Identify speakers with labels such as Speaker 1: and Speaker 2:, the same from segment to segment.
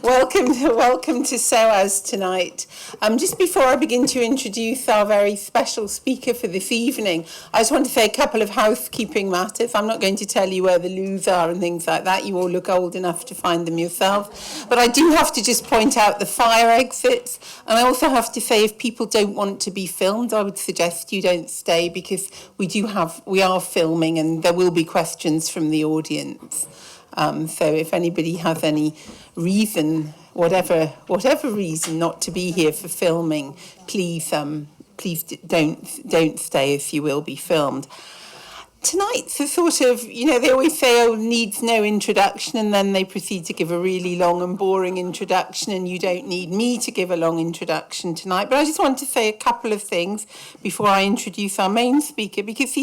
Speaker 1: Welcome to SOAS tonight. Just before I begin to introduce our very special speaker for this evening, I just want to say a couple of housekeeping matters. I'm not going to tell you where the loos are and things like that. You all look old enough to find them yourself. But I do have to just point out the fire exits. And I also have to say, if people don't want to be filmed, I would suggest you don't stay, because we are filming and there will be questions from the audience. So if anybody has any reason, whatever reason, not to be here for filming, please don't stay, if you will be filmed. Tonight's a sort of, they always say, oh, needs no introduction, and then they proceed to give a really long and boring introduction, and you don't need me to give a long introduction tonight. But I just want to say a couple of things before I introduce our main speaker, because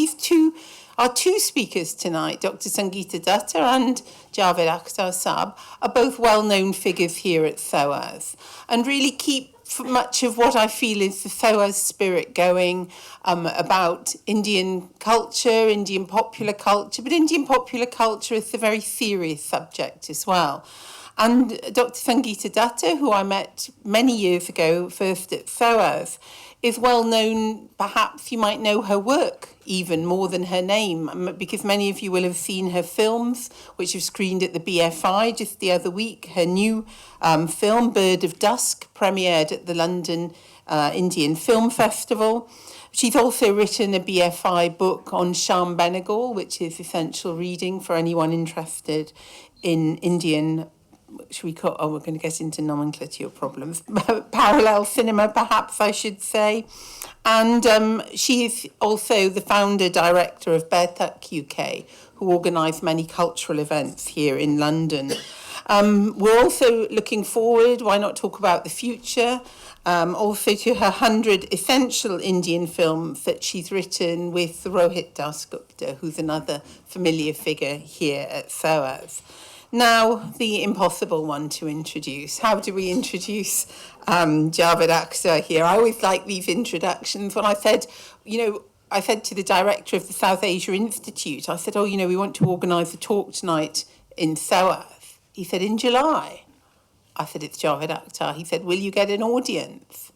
Speaker 1: our two speakers tonight, Dr. Sangeeta Dutta and Javed Akhtar Sab, are both well-known figures here at SOAS, and really keep much of what I feel is the SOAS spirit going, about Indian culture, Indian popular culture, but Indian popular culture is a very serious subject as well. And Dr. Sangeeta Dutta, who I met many years ago, first at SOAS, is well known. Perhaps you might know her work even more than her name, because many of you will have seen her films, which have screened at the BFI just the other week. Her new film, Bird of Dusk, premiered at the London Indian Film Festival. She's also written a BFI book on Sham Benegal, which is essential reading for anyone interested in Indian, we're going to get into nomenclature problems, parallel cinema, perhaps I should say. And she is also the founder-director of Bertak UK, who organise many cultural events here in London. We're also looking forward, why not talk about the future, also to her 100 essential Indian films that she's written with Rohit Dasgupta, who's another familiar figure here at SOAS. Now, the impossible one to introduce. How do we introduce Javed Akhtar here? I always like these introductions. When I said to the director of the South Asia Institute, I said, we want to organise a talk tonight in SOAS. He said, in July. I said, it's Javed Akhtar. He said, will you get an audience?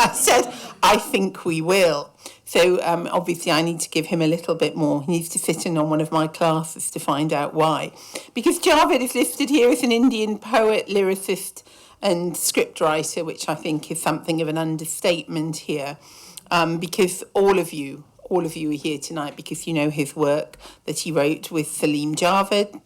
Speaker 1: I said, I think we will. So obviously I need to give him a little bit more. He needs to sit in on one of my classes to find out why. Because Javed is listed here as an Indian poet, lyricist and scriptwriter, which I think is something of an understatement here. Because all of you are here tonight because you know his work that he wrote with Salim Javed.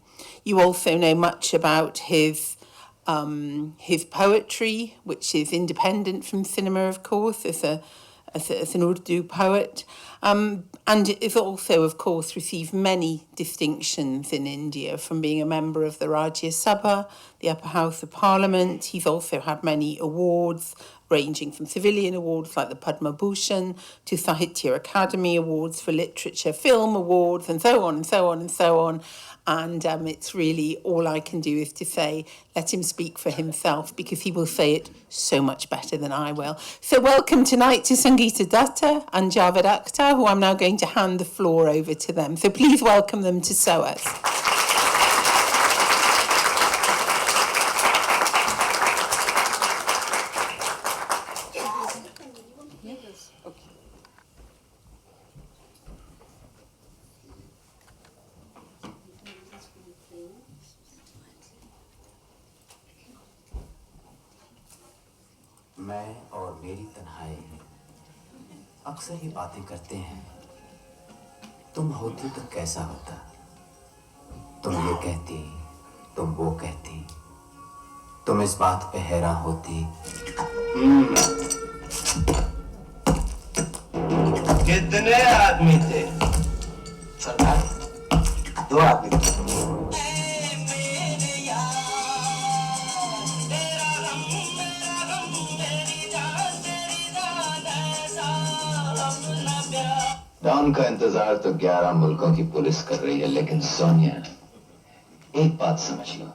Speaker 1: You also know much about his poetry, which is independent from cinema, of course, as an Urdu poet, and is also, of course, received many distinctions in India, from being a member of the Rajya Sabha, the upper house of parliament. He's also had many awards, ranging from civilian awards like the Padma Bhushan to Sahitya Academy Awards for literature, film awards, and so on and so on and so on. And it's really, all I can do is to say, let him speak for himself, because he will say it so much better than I will. So welcome tonight to Sangeeta Dutta and Javed Akhtar, who I'm now going to hand the floor over to them. So please welcome them to SOAS.
Speaker 2: मैं और मेरी तन्हाई अक्सर ही बातें करते हैं। तुम होती तो कैसा होता, तुम ये कहती, तुम वो कहती, तुम इस बात पे हैरान होती कितने आदमी थे? सरदार, 2 आदमी थे। डॉन का इंतजार तो 11 मुल्कों की पुलिस कर रही है, लेकिन सोनिया, एक बात समझ लो,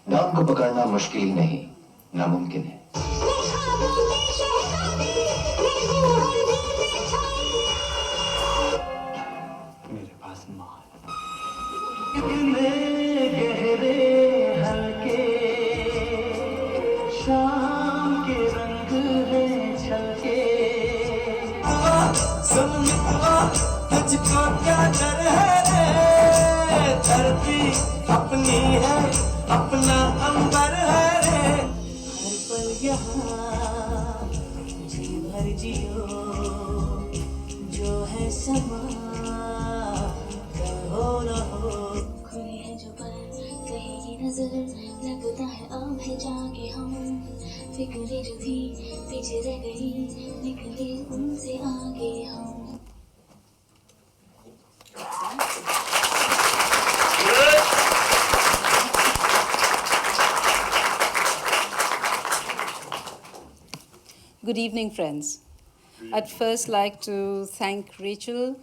Speaker 2: डॉन को पकड़ना मुश्किल ही नहीं, नामुमकिन है। मेरे पास माल
Speaker 3: सुन मितवा तुझको क्या डर है रे धरती अपनी है अपना अंबर है रे हर पल यहाँ जी भर जियो जो है समा कहो न हो
Speaker 4: खुली है जो पर कहेगी नजर लगता है अब है जाके हम फिक्रें जो थी पीछे रह गई निकले उनसे आगे हम
Speaker 5: Good evening, friends. I'd first like to thank Rachel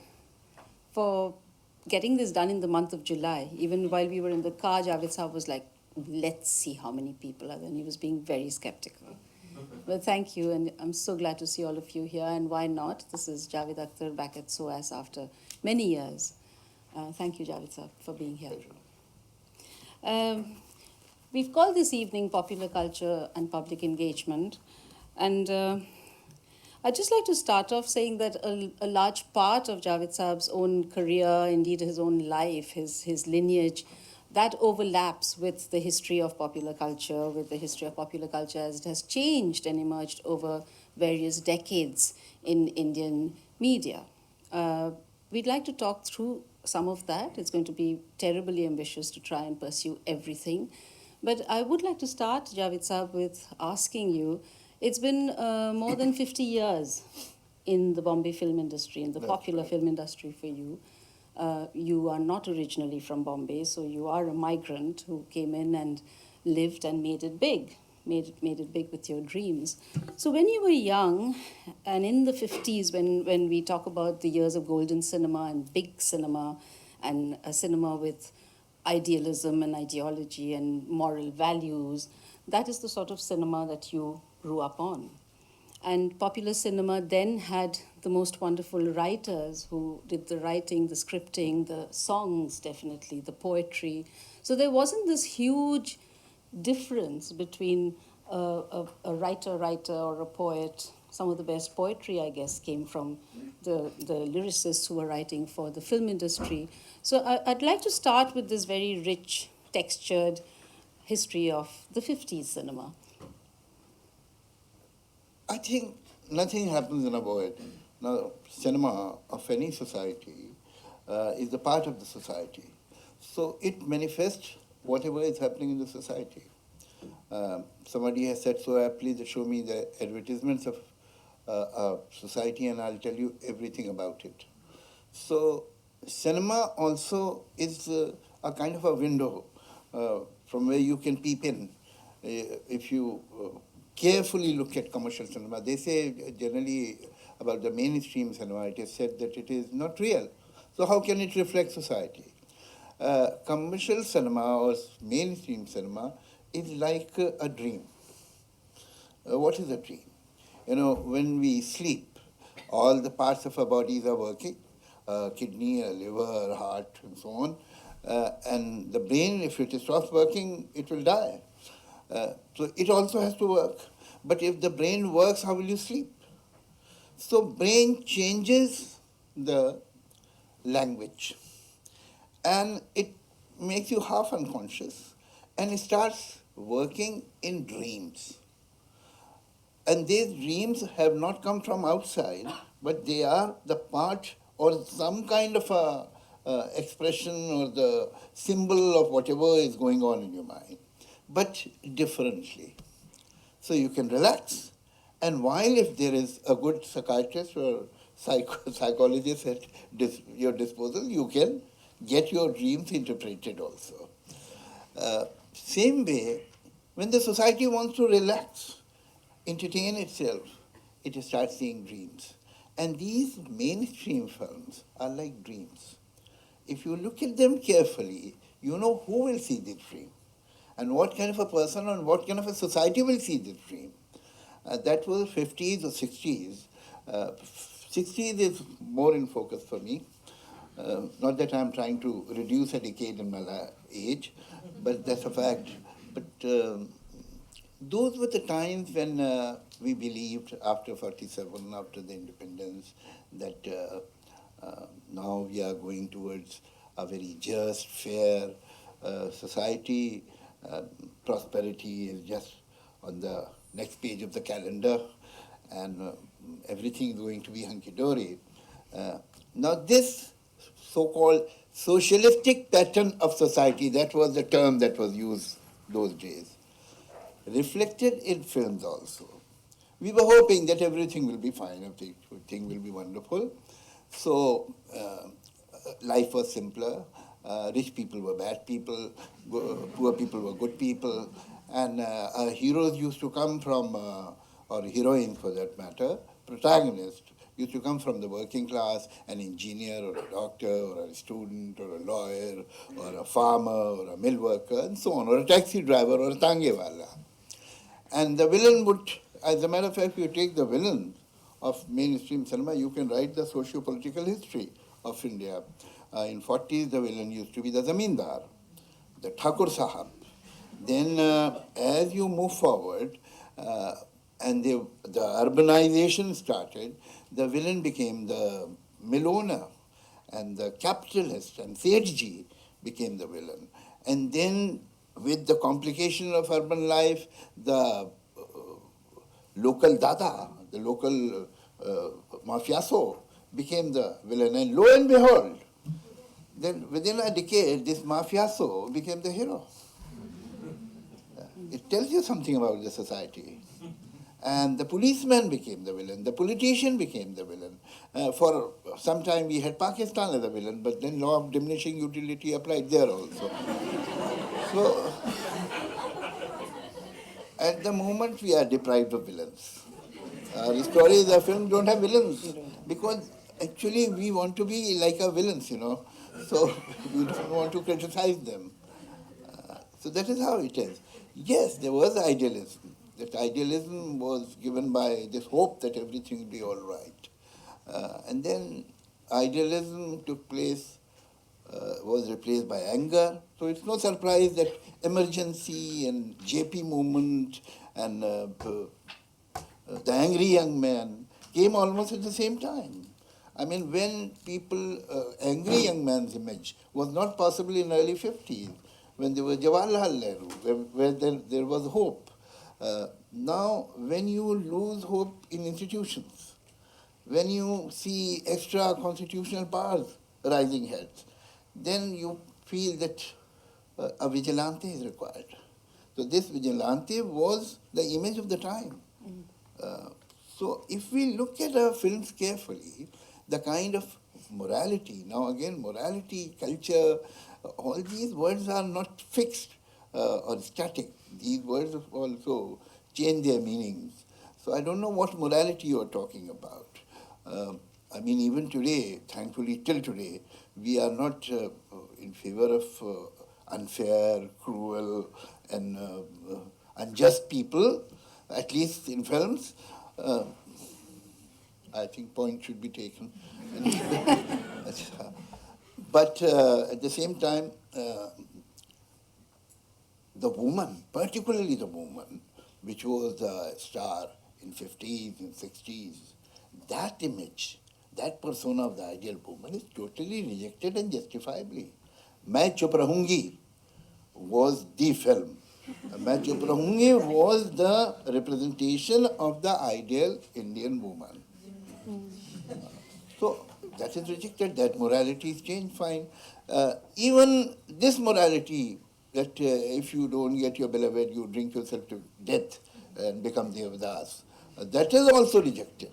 Speaker 5: for getting this done in the month of July. Even while we were in the car, Javed Saab was like, let's see how many people are there. And he was being very skeptical. But thank you, and I'm so glad to see all of you here. And why not? This is Javed Akhtar back at SOAS after many years. Thank you, Javed Saab, for being here. We've called this evening Popular Culture and Public Engagement. And I'd just like to start off saying that a large part of Javed Saab's own career, indeed his own life, his lineage, that overlaps with the history of popular culture, with the history of popular culture as it has changed and emerged over various decades in Indian media. We'd like to talk through some of that. It's going to be terribly ambitious to try and pursue everything. But I would like to start, Javed Saab, with asking you, it's been more than 50 years in the Bombay film industry, in the popular film industry for you. You are not originally from Bombay, so you are a migrant who came in and lived and made it big, made it big with your dreams. So when you were young, and in the 50s, when we talk about the years of golden cinema and big cinema, and a cinema with idealism and ideology and moral values, that is the sort of cinema that you grew up on. And popular cinema then had the most wonderful writers who did the writing, the scripting, the songs, definitely, the poetry. So there wasn't this huge difference between a writer or a poet. Some of the best poetry, I guess, came from the lyricists who were writing for the film industry. So I'd like to start with this very rich, textured history of the 50s cinema.
Speaker 6: I think nothing happens in a void. Now, cinema of any society is a part of the society. So it manifests whatever is happening in the society. Somebody has said so aptly, show me the advertisements of a society and I'll tell you everything about it. So cinema also is a kind of a window from where you can peep in. If you carefully look at commercial cinema, they say generally about the mainstream cinema, it is said that it is not real. So how can it reflect society? Commercial cinema or mainstream cinema is like a dream. What is a dream? You know, when we sleep, all the parts of our bodies are working, kidney, liver, heart, and so on. And the brain, if it stops working, it will die. So it also has to work. But if the brain works, how will you sleep? So brain changes the language. And it makes you half unconscious. And it starts working in dreams. And these dreams have not come from outside, but they are the part or some kind of a expression or the symbol of whatever is going on in your mind, but differently. So you can relax. And while if there is a good psychiatrist or psychologist at your disposal, you can get your dreams interpreted also. Same way, when the society wants to relax, entertain itself, it starts seeing dreams. And these mainstream films are like dreams. If you look at them carefully, you know who will see this dream and what kind of a person and what kind of a society will see this dream. That was 50s or 60s. 60s is more in focus for me. Not that I'm trying to reduce a decade in my age, but that's a fact. But those were the times when we believed after 47, after the independence, that now we are going towards a very just, fair society. Prosperity is just on the next page of the calendar, and everything is going to be hunky-dory. Now this so-called socialistic pattern of society, that was the term that was used those days, reflected in films also. We were hoping that everything will be fine, everything will be wonderful. So life was simpler. Rich people were bad people, poor people were good people, and our heroes used to come from, or heroines for that matter, protagonists, used to come from the working class, an engineer or a doctor or a student or a lawyer or a farmer or a mill worker and so on, or a taxi driver or a tangewala. And the villain would, as a matter of fact, if you take the villain of mainstream cinema, you can write the socio-political history of India. In 40s, the villain used to be the Zamindar, the Thakur Sahab. Then as you move forward, and the urbanization started, the villain became the mill owner, and the capitalist and Sethji became the villain. And then with the complication of urban life, the local dada, the local mafioso became the villain. And lo and behold, then within a decade, this mafioso became the hero. It tells you something about the society. And the policeman became the villain, the politician became the villain. For some time we had Pakistan as a villain, but then law of diminishing utility applied there also. So, at the moment we are deprived of villains. The stories of film don't have villains, because actually we want to be like our villains, so we don't want to criticize them. So that is how it is. Yes, there was idealism. That idealism was given by this hope that everything will be all right. And then idealism took place, was replaced by anger. So it's no surprise that emergency and JP movement and the angry young man came almost at the same time. I mean, when people, angry young man's image was not possible in early 50s, when there was Jawaharlal Nehru, where there was hope. Now, when you lose hope in institutions, when you see extra constitutional powers rising heads, then you feel that a vigilante is required. So this vigilante was the image of the time. So if we look at our films carefully, the kind of morality, now again, morality, culture, all these words are not fixed or static. These words also change their meanings. So I don't know what morality you are talking about. I mean, even today, thankfully till today, we are not in favor of unfair, cruel, and unjust people, at least in films. I think point should be taken. But at the same time, the woman, particularly the woman, which was the star in 50s and 60s, that image, that persona of the ideal woman is totally rejected and justifiably. Main Chup Rahungi was the film. Main Chup Rahungi was the representation of the ideal Indian woman. So that is rejected, that morality is changed, fine. Even this morality, that if you don't get your beloved, you drink yourself to death and become Devdas, that is also rejected.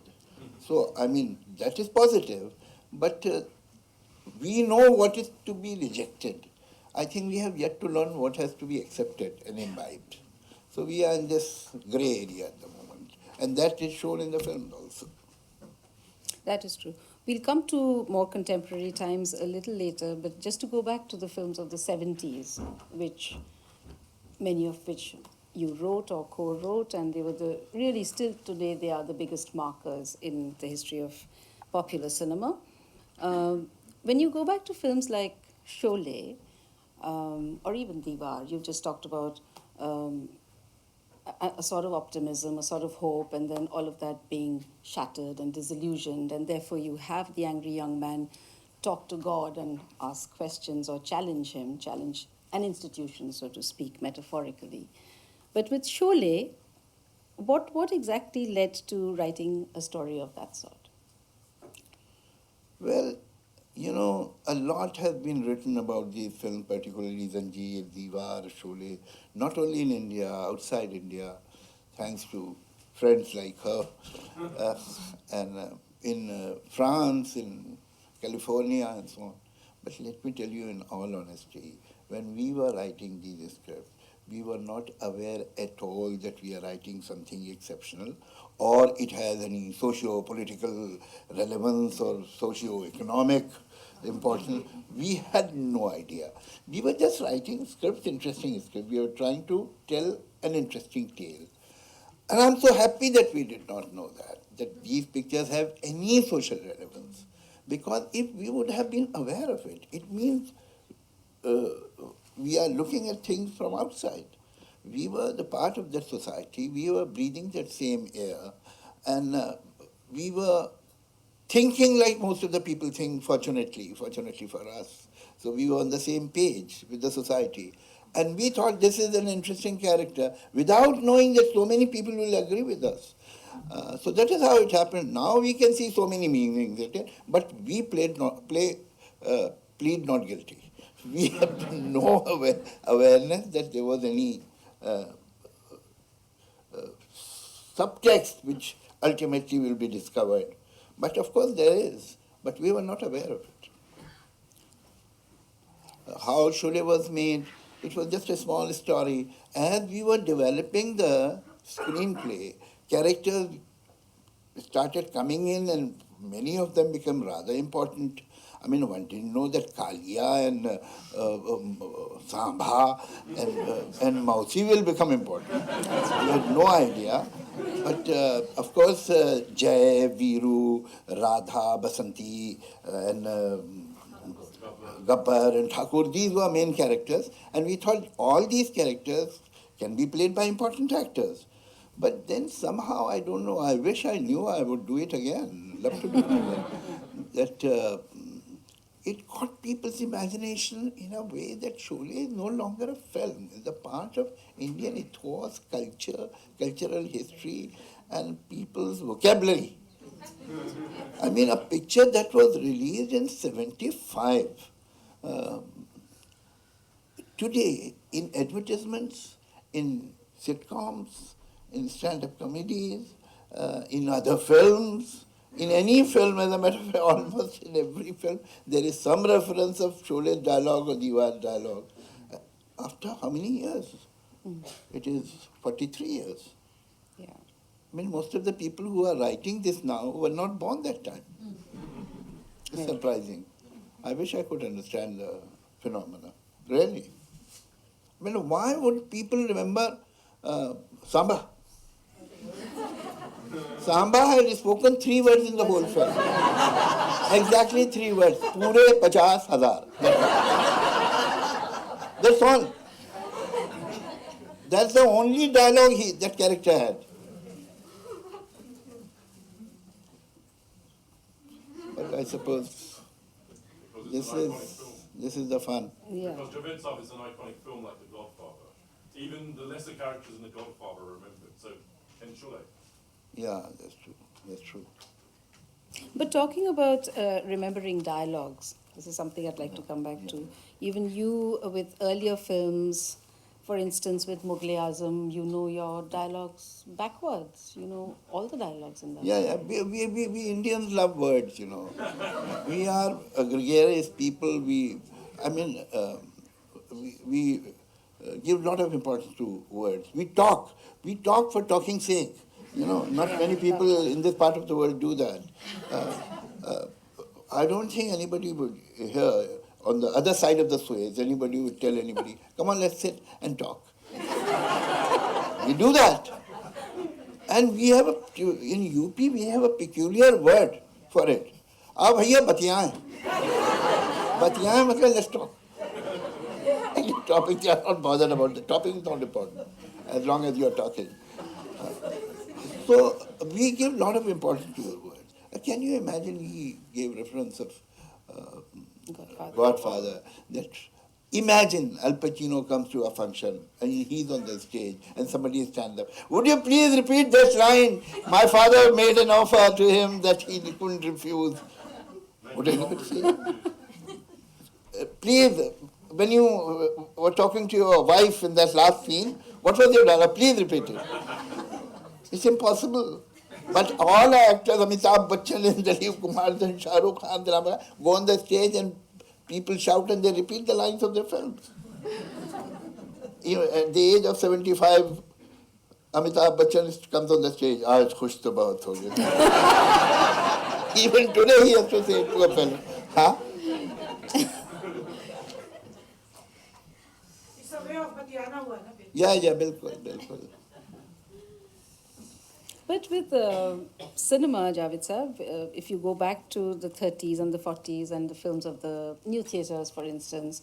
Speaker 6: So, I mean, that is positive, but we know what is to be rejected. I think we have yet to learn what has to be accepted and imbibed. So we are in this grey area at the moment, and that is shown in the film also.
Speaker 5: That is true. We'll come to more contemporary times a little later, but just to go back to the films of the 70s, which many of which you wrote or co-wrote, and they were really still today they are the biggest markers in the history of popular cinema. When you go back to films like Sholay or even Diwar, you've just talked about, a sort of optimism, a sort of hope, and then all of that being shattered and disillusioned, and therefore you have the angry young man talk to God and ask questions or challenge him, challenge an institution, so to speak, metaphorically. But with Sholay, what exactly led to writing a story of that sort?
Speaker 6: Well, you know, a lot has been written about these films, particularly Zanjeer, Diwar, Sholay, not only in India, outside India, thanks to friends like her, and in France, in California, and so on. But let me tell you in all honesty, when we were writing these scripts, we were not aware at all that we are writing something exceptional or it has any socio-political relevance or socio-economic importance. We had no idea. We were just writing scripts, interesting scripts. We were trying to tell an interesting tale. And I'm so happy that we did not know that these pictures have any social relevance. Because if we would have been aware of it, it means we are looking at things from outside. We were the part of that society, we were breathing that same air, and we were thinking like most of the people think, fortunately for us. So we were on the same page with the society. And we thought this is an interesting character without knowing that so many people will agree with us. So that is how it happened. Now we can see so many meanings in it, but we plead not guilty. We have no awareness that there was any subtext which ultimately will be discovered. But of course there is, but we were not aware of it. How Sholay was made, it was just a small story. As we were developing the screenplay, characters started coming in and many of them became rather important. I mean, one didn't know that Kalia and Sambha and Mausi will become important. We had no idea. But of course, Jai, Viru, Radha, Basanti, and Gabbar and Thakur, these were main characters. And we thought all these characters can be played by important actors. But then somehow, I don't know, I wish I knew I would do it again, love to do it again, that it caught people's imagination in a way that Sholay is no longer a film. It's a part of Indian ethos, culture, cultural history, and people's vocabulary. I mean, a picture that was released in 75. Today, in advertisements, in sitcoms, in stand-up comedies, in other films, in any film, as a matter of fact, almost in every film, there is some reference of Sholay's dialogue or Diwar dialogue. After how many years? It is 43 years.
Speaker 5: Yeah.
Speaker 6: I mean, most of the people who are writing this now were not born that time. It's surprising. I wish I could understand the phenomena. Really. I mean, why would people remember Samba? Samba had spoken 3 words in the whole film. Exactly 3 words. Pure 50,000. That's all. That's the only dialogue that character had. But I suppose this is the fun.
Speaker 5: Yeah.
Speaker 7: Because Javed Akhtar is an iconic film like The Godfather. Even the lesser characters in The Godfather are remembered. So, and Sholay.
Speaker 6: Yeah, that's true. That's true.
Speaker 5: But talking about remembering dialogues, this is something I'd like to come back to. Even you, with earlier films, for instance, with Mughal-e-Azam, you know your dialogues backwards. You know all the dialogues in that.
Speaker 6: Yeah. We Indians love words, you know. We are a gregarious people. We give a lot of importance to words. We talk for talking's sake. You know, not many people in this part of the world do that. I don't think anybody would here on the other side of the Suez, anybody would tell anybody, come on, let's sit and talk. We do that. And we have in UP, we have a peculiar word for it. Aap bhaiya batiyan. Batiyan means let's talk. Topic, they are not bothered about the topic is not important, as long as you are talking. So we give a lot of importance to your words. Can you imagine he gave reference of Godfather, that imagine Al Pacino comes to a function and he's on the stage and somebody stands up. Would you please repeat this line? My father made an offer to him that he couldn't refuse. Would anybody say? Please, when you were talking to your wife in that last scene, what was your dialogue? Please repeat it. It's impossible. But all actors, Amitabh Bachchan and Dilip Kumar and Shah Rukh Khan, go on the stage and people shout and they repeat the lines of their films. At the age of 75, Amitabh Bachchan comes on the stage, "Aaj khush to bahut ho gaya." Even today he has to say to a fellow, huh?
Speaker 8: It's a way of Patiana one.
Speaker 6: Yeah, bilkul, bilkul.
Speaker 5: But with cinema, Javed Sahab, if you go back to the 30s and the 40s and the films of the new theatres, for instance,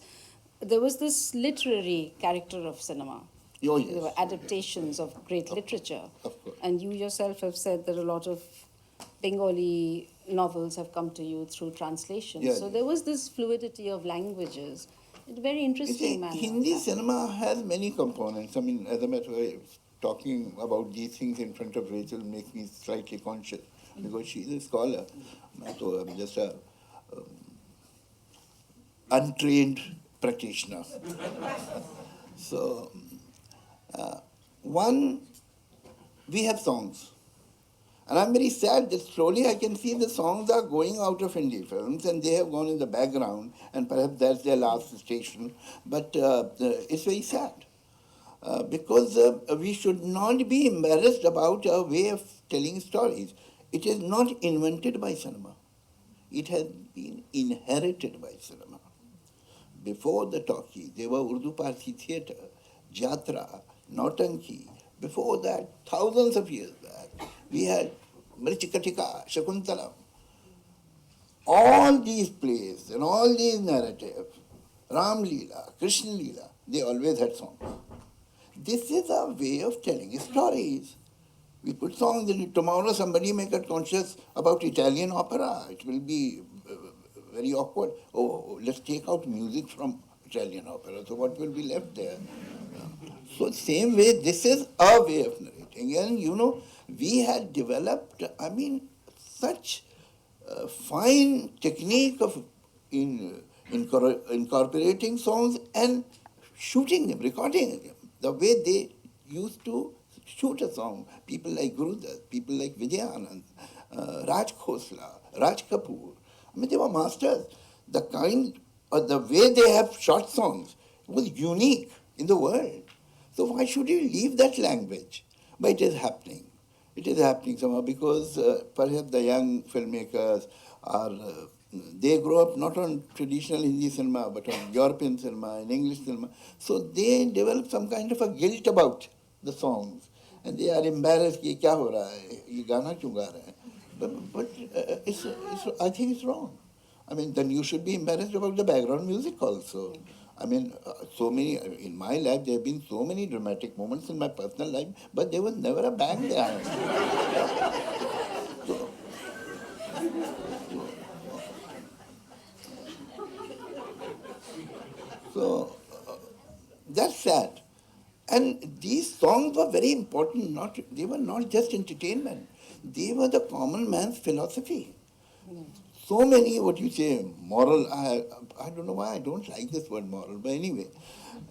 Speaker 5: there was this literary character of cinema.
Speaker 6: Oh, yes.
Speaker 5: There were adaptations of great literature.
Speaker 6: Of course.
Speaker 5: And you yourself have said that a lot of Bengali novels have come to you through translation.
Speaker 6: Yeah.
Speaker 5: So there was this fluidity of languages in a very
Speaker 6: You
Speaker 5: interesting
Speaker 6: see,
Speaker 5: manner.
Speaker 6: Hindi cinema has many components. I mean, as a matter of fact, talking about these things in front of Rachel makes me slightly conscious because she's a scholar. So I'm just a untrained practitioner. So, one, we have songs. And I'm very sad that slowly I can see the songs are going out of Hindi films and they have gone in the background and perhaps that's their last station. But it's very sad. Because we should not be embarrassed about our way of telling stories. It is not invented by cinema. It has been inherited by cinema. Before the talkie, there were Urdu Parsi theatre, Jatra, Nautanki. Before that, thousands of years back, we had Mrichikatika, Shakuntalam. All these plays and all these narratives, Ram Leela, Krishna Leela, they always had songs. This is a way of telling stories. We put songs in it. Tomorrow somebody may get conscious about Italian opera. It will be very awkward. Oh, let's take out music from Italian opera. So what will be left there? So same way, this is our way of narrating. And we had developed, such fine technique of incorporating songs and shooting them, recording them. The way they used to shoot a song, people like Gurudas, people like Vijay Anand, Raj Khosla, Raj Kapoor, they were masters. The kind or the way they have shot songs was unique in the world. So why should you leave that language? But it is happening. It is happening somehow because perhaps the young filmmakers are they grow up not on traditional Hindi cinema, but on European cinema and English cinema. So they develop some kind of a guilt about the songs. And they are embarrassed, कि क्या हो रहा है, ये गाना क्यों गा रहे हैं? But I think it's wrong. Then you should be embarrassed about the background music also. So many, in my life, there have been so many dramatic moments in my personal life, but there was never a band there. So that's sad. And these songs were very important. They were not just entertainment. They were the common man's philosophy. So many, what you say, moral, I don't know why I don't like this word moral, but anyway,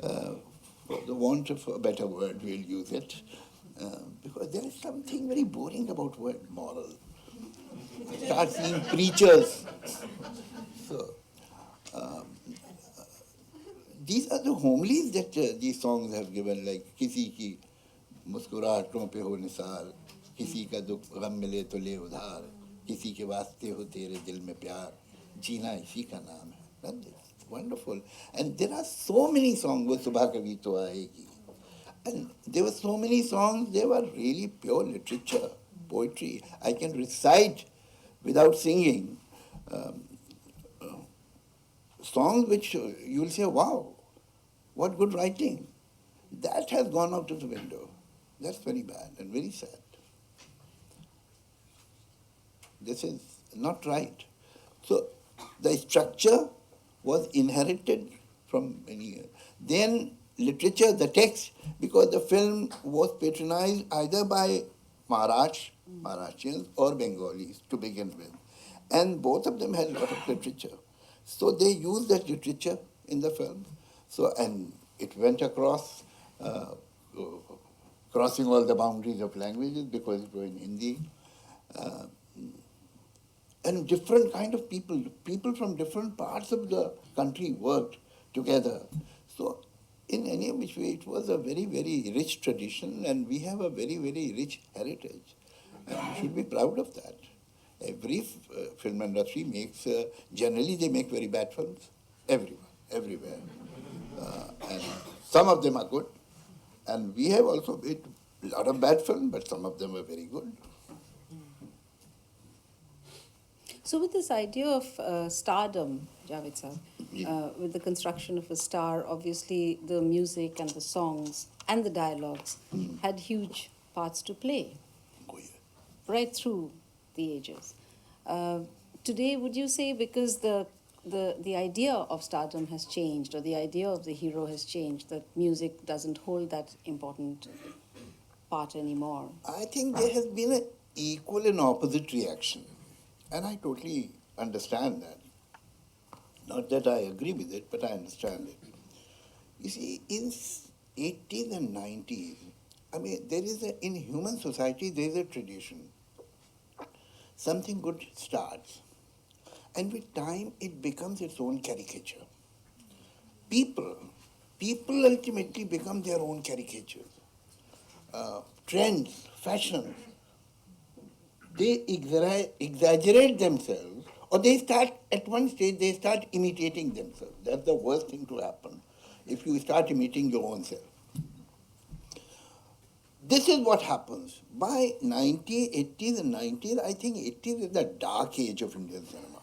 Speaker 6: for the want of a better word, we'll use it. Because there is something very boring about word moral. Start seeing preachers. So, these are the homilies that these songs have given, like किसी की मुस्कुराहटों पे हो निसार, किसी का दुख गम मिले तो ले उधार, किसी के वास्ते हो तेरे दिल में प्यार, जीना इसी का नाम है. That's wonderful. And there are so many songs. वो सुबह कभी तो आएगी. And there were so many songs. They were really pure literature, poetry. I can recite without singing songs which you will say, wow, what good writing. That has gone out of the window. That's very bad and very sad. This is not right. So the structure was inherited from many years. Then literature, the text, because the film was patronized either by Maharashtrians or Bengalis to begin with. And both of them had a lot of literature. So they used that literature in the film. So, and it went across, crossing all the boundaries of languages because it was in Hindi. And different kind of people from different parts of the country worked together. So in any which way, it was a very, very rich tradition, and we have a very, very rich heritage. And we should be proud of that. Every film industry makes, generally they make very bad films, everywhere. And some of them are good. And we have also made a lot of bad films, but some of them are very good.
Speaker 5: So with this idea of stardom, Javed sir, with the construction of a star, obviously the music and the songs and the dialogues had huge parts to play right through the ages. Today, would you say because the idea of stardom has changed, or the idea of the hero has changed, that music doesn't hold that important part anymore?
Speaker 6: I think there has been an equal and opposite reaction. And I totally understand that. Not that I agree with it, but I understand it. You see, in 80s and 90s, I mean, in human society, there is a tradition. Something good starts, and with time, it becomes its own caricature. People ultimately become their own caricatures. Trends, fashions, they exaggerate themselves, or at one stage, they start imitating themselves. That's the worst thing to happen, if you start imitating your own self. This is what happens. By 80s and 90s, I think 80s is the dark age of Indian cinema.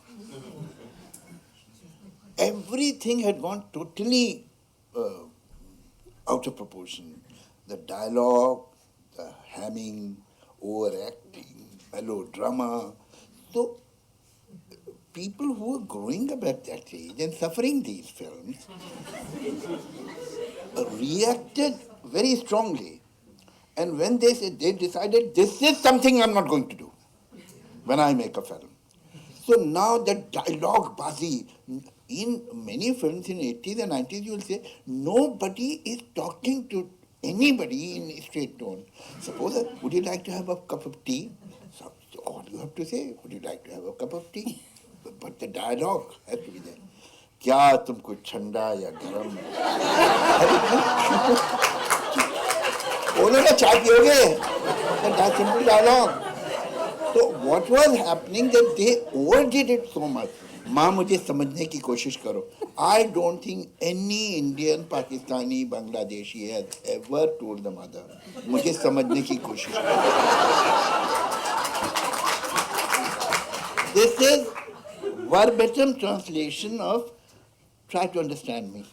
Speaker 6: Everything had gone totally out of proportion. The dialogue, the hamming, overacting, melodrama. So people who are growing up at that age and suffering these films reacted very strongly. And when they decided, this is something I'm not going to do when I make a film. So now the dialogue bazi, in many films in 80s and 90s, you will say, nobody is talking to anybody in straight tone. Suppose, would you like to have a cup of tea? So all you have to say, would you like to have a cup of tea? But the dialogue has to be there. क्या तुमको ठंडा या गरम? बोलो ना चाय पियोगे? That simple dialogue. So what was happening that they overdid it so much. माँ मुझे समझने की कोशिश करो. I don't think any Indian, Pakistani, Bangladeshi has ever told the mother, मुझे समझने की कोशिश करो. This is verbatim translation of try to understand me.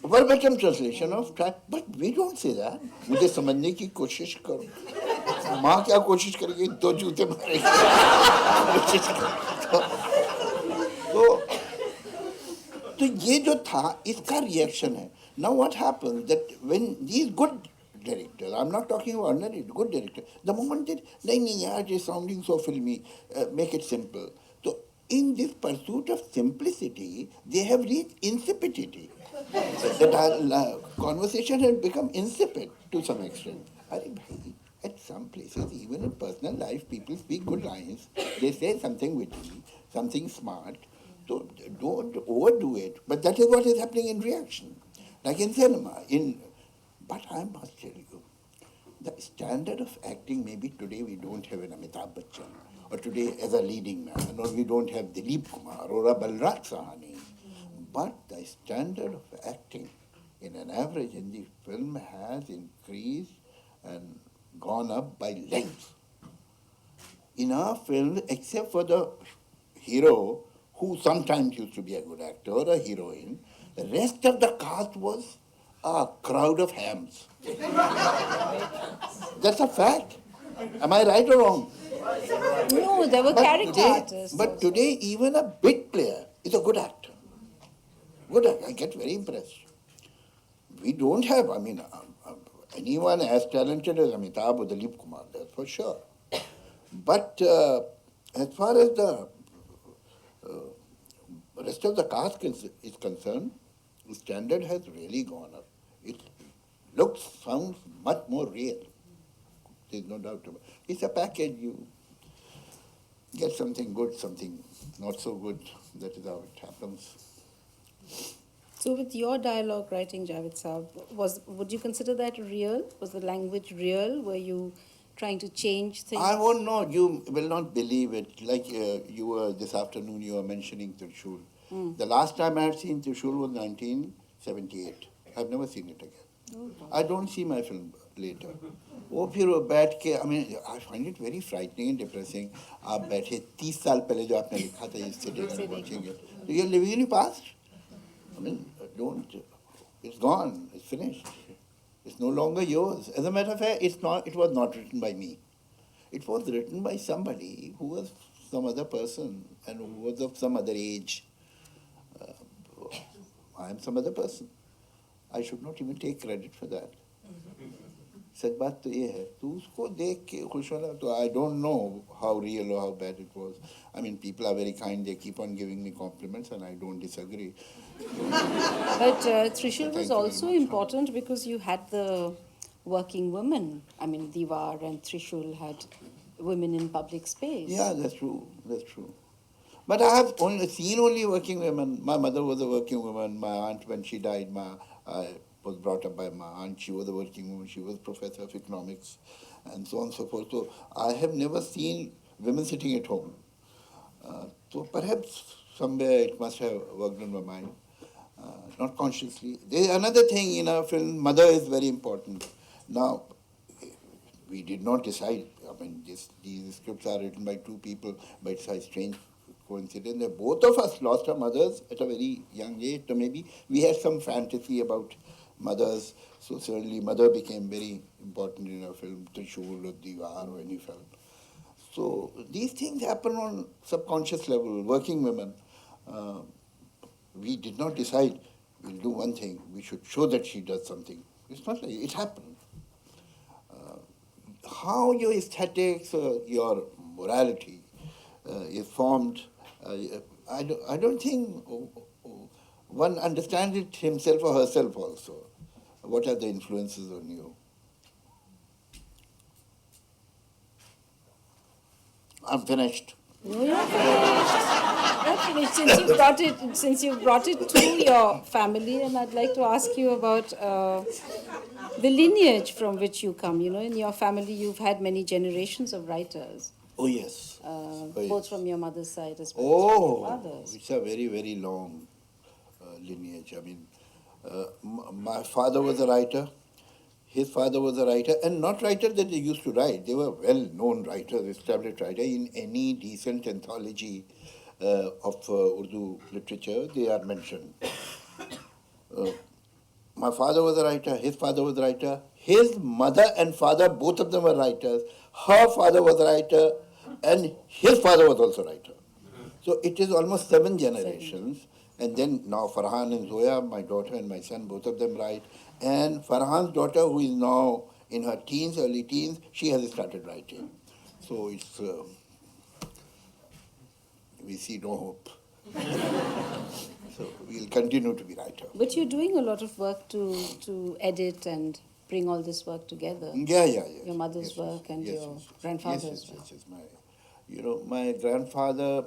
Speaker 6: Verbatim translation of try, but we don't say that. मुझे समझने की कोशिश करो. माँ क्या कोशिश करेगी? दो जूते मारेगी. तो ये जो था, इसका reaction है. Now what happens that when these good directors, I'm not talking about ordinary, good directors, the moment that, नहीं यार, it is sounding so filmy, make it simple. So in this pursuit of simplicity, they have reached insipidity. The conversation has become insipid to some extent. At some places, even in personal life, people speak good lines. They say something witty, something smart. So don't overdo it. But that is what is happening in reaction. Like in cinema. But I must tell you, the standard of acting, maybe today we don't have an Amitabh Bachchan, or today as a leading man, or we don't have Dilip Kumar or a Balraj Sahani. But the standard of acting in an average Hindi film has increased and gone up by lengths. In our film, except for the hero, who sometimes used to be a good actor or a heroine, the rest of the cast was a crowd of hams. That's a fact. Am I right or wrong?
Speaker 5: No, there were character artists.
Speaker 6: But
Speaker 5: also.
Speaker 6: today, even a bit player is a good actor. Good actor. I get very impressed. We don't have, anyone as talented as Amitabh or Dilip Kumar, that's for sure. But as far as the rest of the cast is concerned, the standard has really gone up. It looks, sounds much more real. There's no doubt about it. It's a package. You get something good, something not so good. That is how it happens.
Speaker 5: So with your dialogue writing, Javed Saab, would you consider that real? Was the language real? Were you trying to change things?
Speaker 6: I won't know. You will not believe it. Like you were this afternoon, you were mentioning Trishul. The last time I had seen Trishul was 1978. I've never seen it again. I don't see my film later. वो फिर वो बैठ के I find it very frightening and depressing. आप बैठे 30 साल पहले जो आपने लिखा था, you're sitting and watching it. So you're living in the past. It's gone. It's finished. It's no longer yours. As a matter of fact, it was not written by me. It was written by somebody who was some other person and who was of some other age. I am some other person. I should not even take credit for that. सच बात तो ये है तो उसको देख के खुश होना तो I don't know how real or how bad it was. People are very kind. They keep on giving me compliments and I don't disagree.
Speaker 5: But Trishul was also important because you had the working women. Diwar and Trishul had women in public space.
Speaker 6: Yeah, that's true. That's true. But I have seen only working women. My mother was a working woman. My aunt, when she died, I was brought up by my aunt. She was a working woman. She was professor of economics and so on and so forth. So I have never seen women sitting at home. So perhaps somewhere it must have worked on my mind. Not consciously. There's another thing in our film, mother is very important. Now, we did not decide. These scripts are written by two people, but it's a strange coincidence that both of us lost our mothers at a very young age. So maybe we had some fantasy about mothers. So certainly mother became very important in our film, Trishul or Diwar or any film. So these things happen on subconscious level, working women. We did not decide, we'll do one thing, we should show that she does something. It's not like it happened. How your aesthetics or your morality is formed, I don't think one understands it himself or herself also. What are the influences on you? I'm finished.
Speaker 5: No, you're finished. Since you brought it to your family, and I'd like to ask you about the lineage from which you come. In your family, you've had many generations of writers.
Speaker 6: Oh yes.
Speaker 5: Both from your mother's side as well as from your father's.
Speaker 6: It's a very, very long lineage. My father was a writer. His father was a writer, and not writers that they used to write. They were well-known writers, established writers. In any decent anthology of Urdu literature, they are mentioned. My father was a writer, his father was a writer, his mother and father, both of them were writers. Her father was a writer, and his father was also a writer. So it is almost 7 generations. And then now Farhan and Zoya, my daughter and my son, both of them write. And Farhan's daughter, who is now in her teens, early teens, she has started writing. So it's, we see no hope. So we'll continue to be writers.
Speaker 5: But you're doing a lot of work to edit and bring all this work together.
Speaker 6: Yeah.
Speaker 5: Your mother's work and your grandfather's work.
Speaker 6: Yes. My grandfather,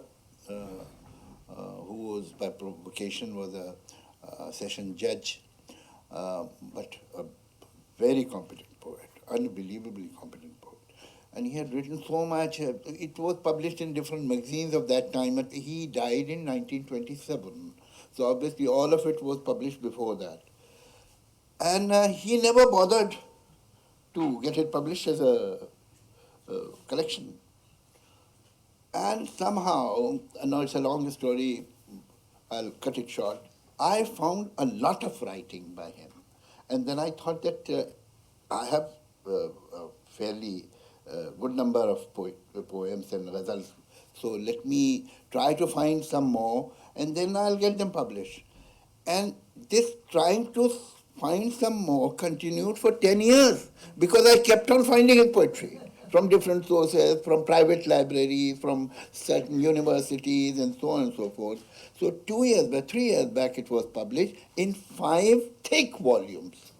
Speaker 6: who was by vocation was a session judge, but a very competent poet, unbelievably competent poet. And he had written so much. It was published in different magazines of that time. And he died in 1927. So obviously all of it was published before that. And he never bothered to get it published as a collection. And somehow, now it's a long story, I'll cut it short, I found a lot of writing by him. And then I thought that I have a fairly good number of poems and ghazals. So let me try to find some more and then I'll get them published. And this trying to find some more continued for 10 years because I kept on finding his poetry from different sources, from private libraries, from certain universities and so on and so forth. So 3 years back it was published in 5 thick volumes.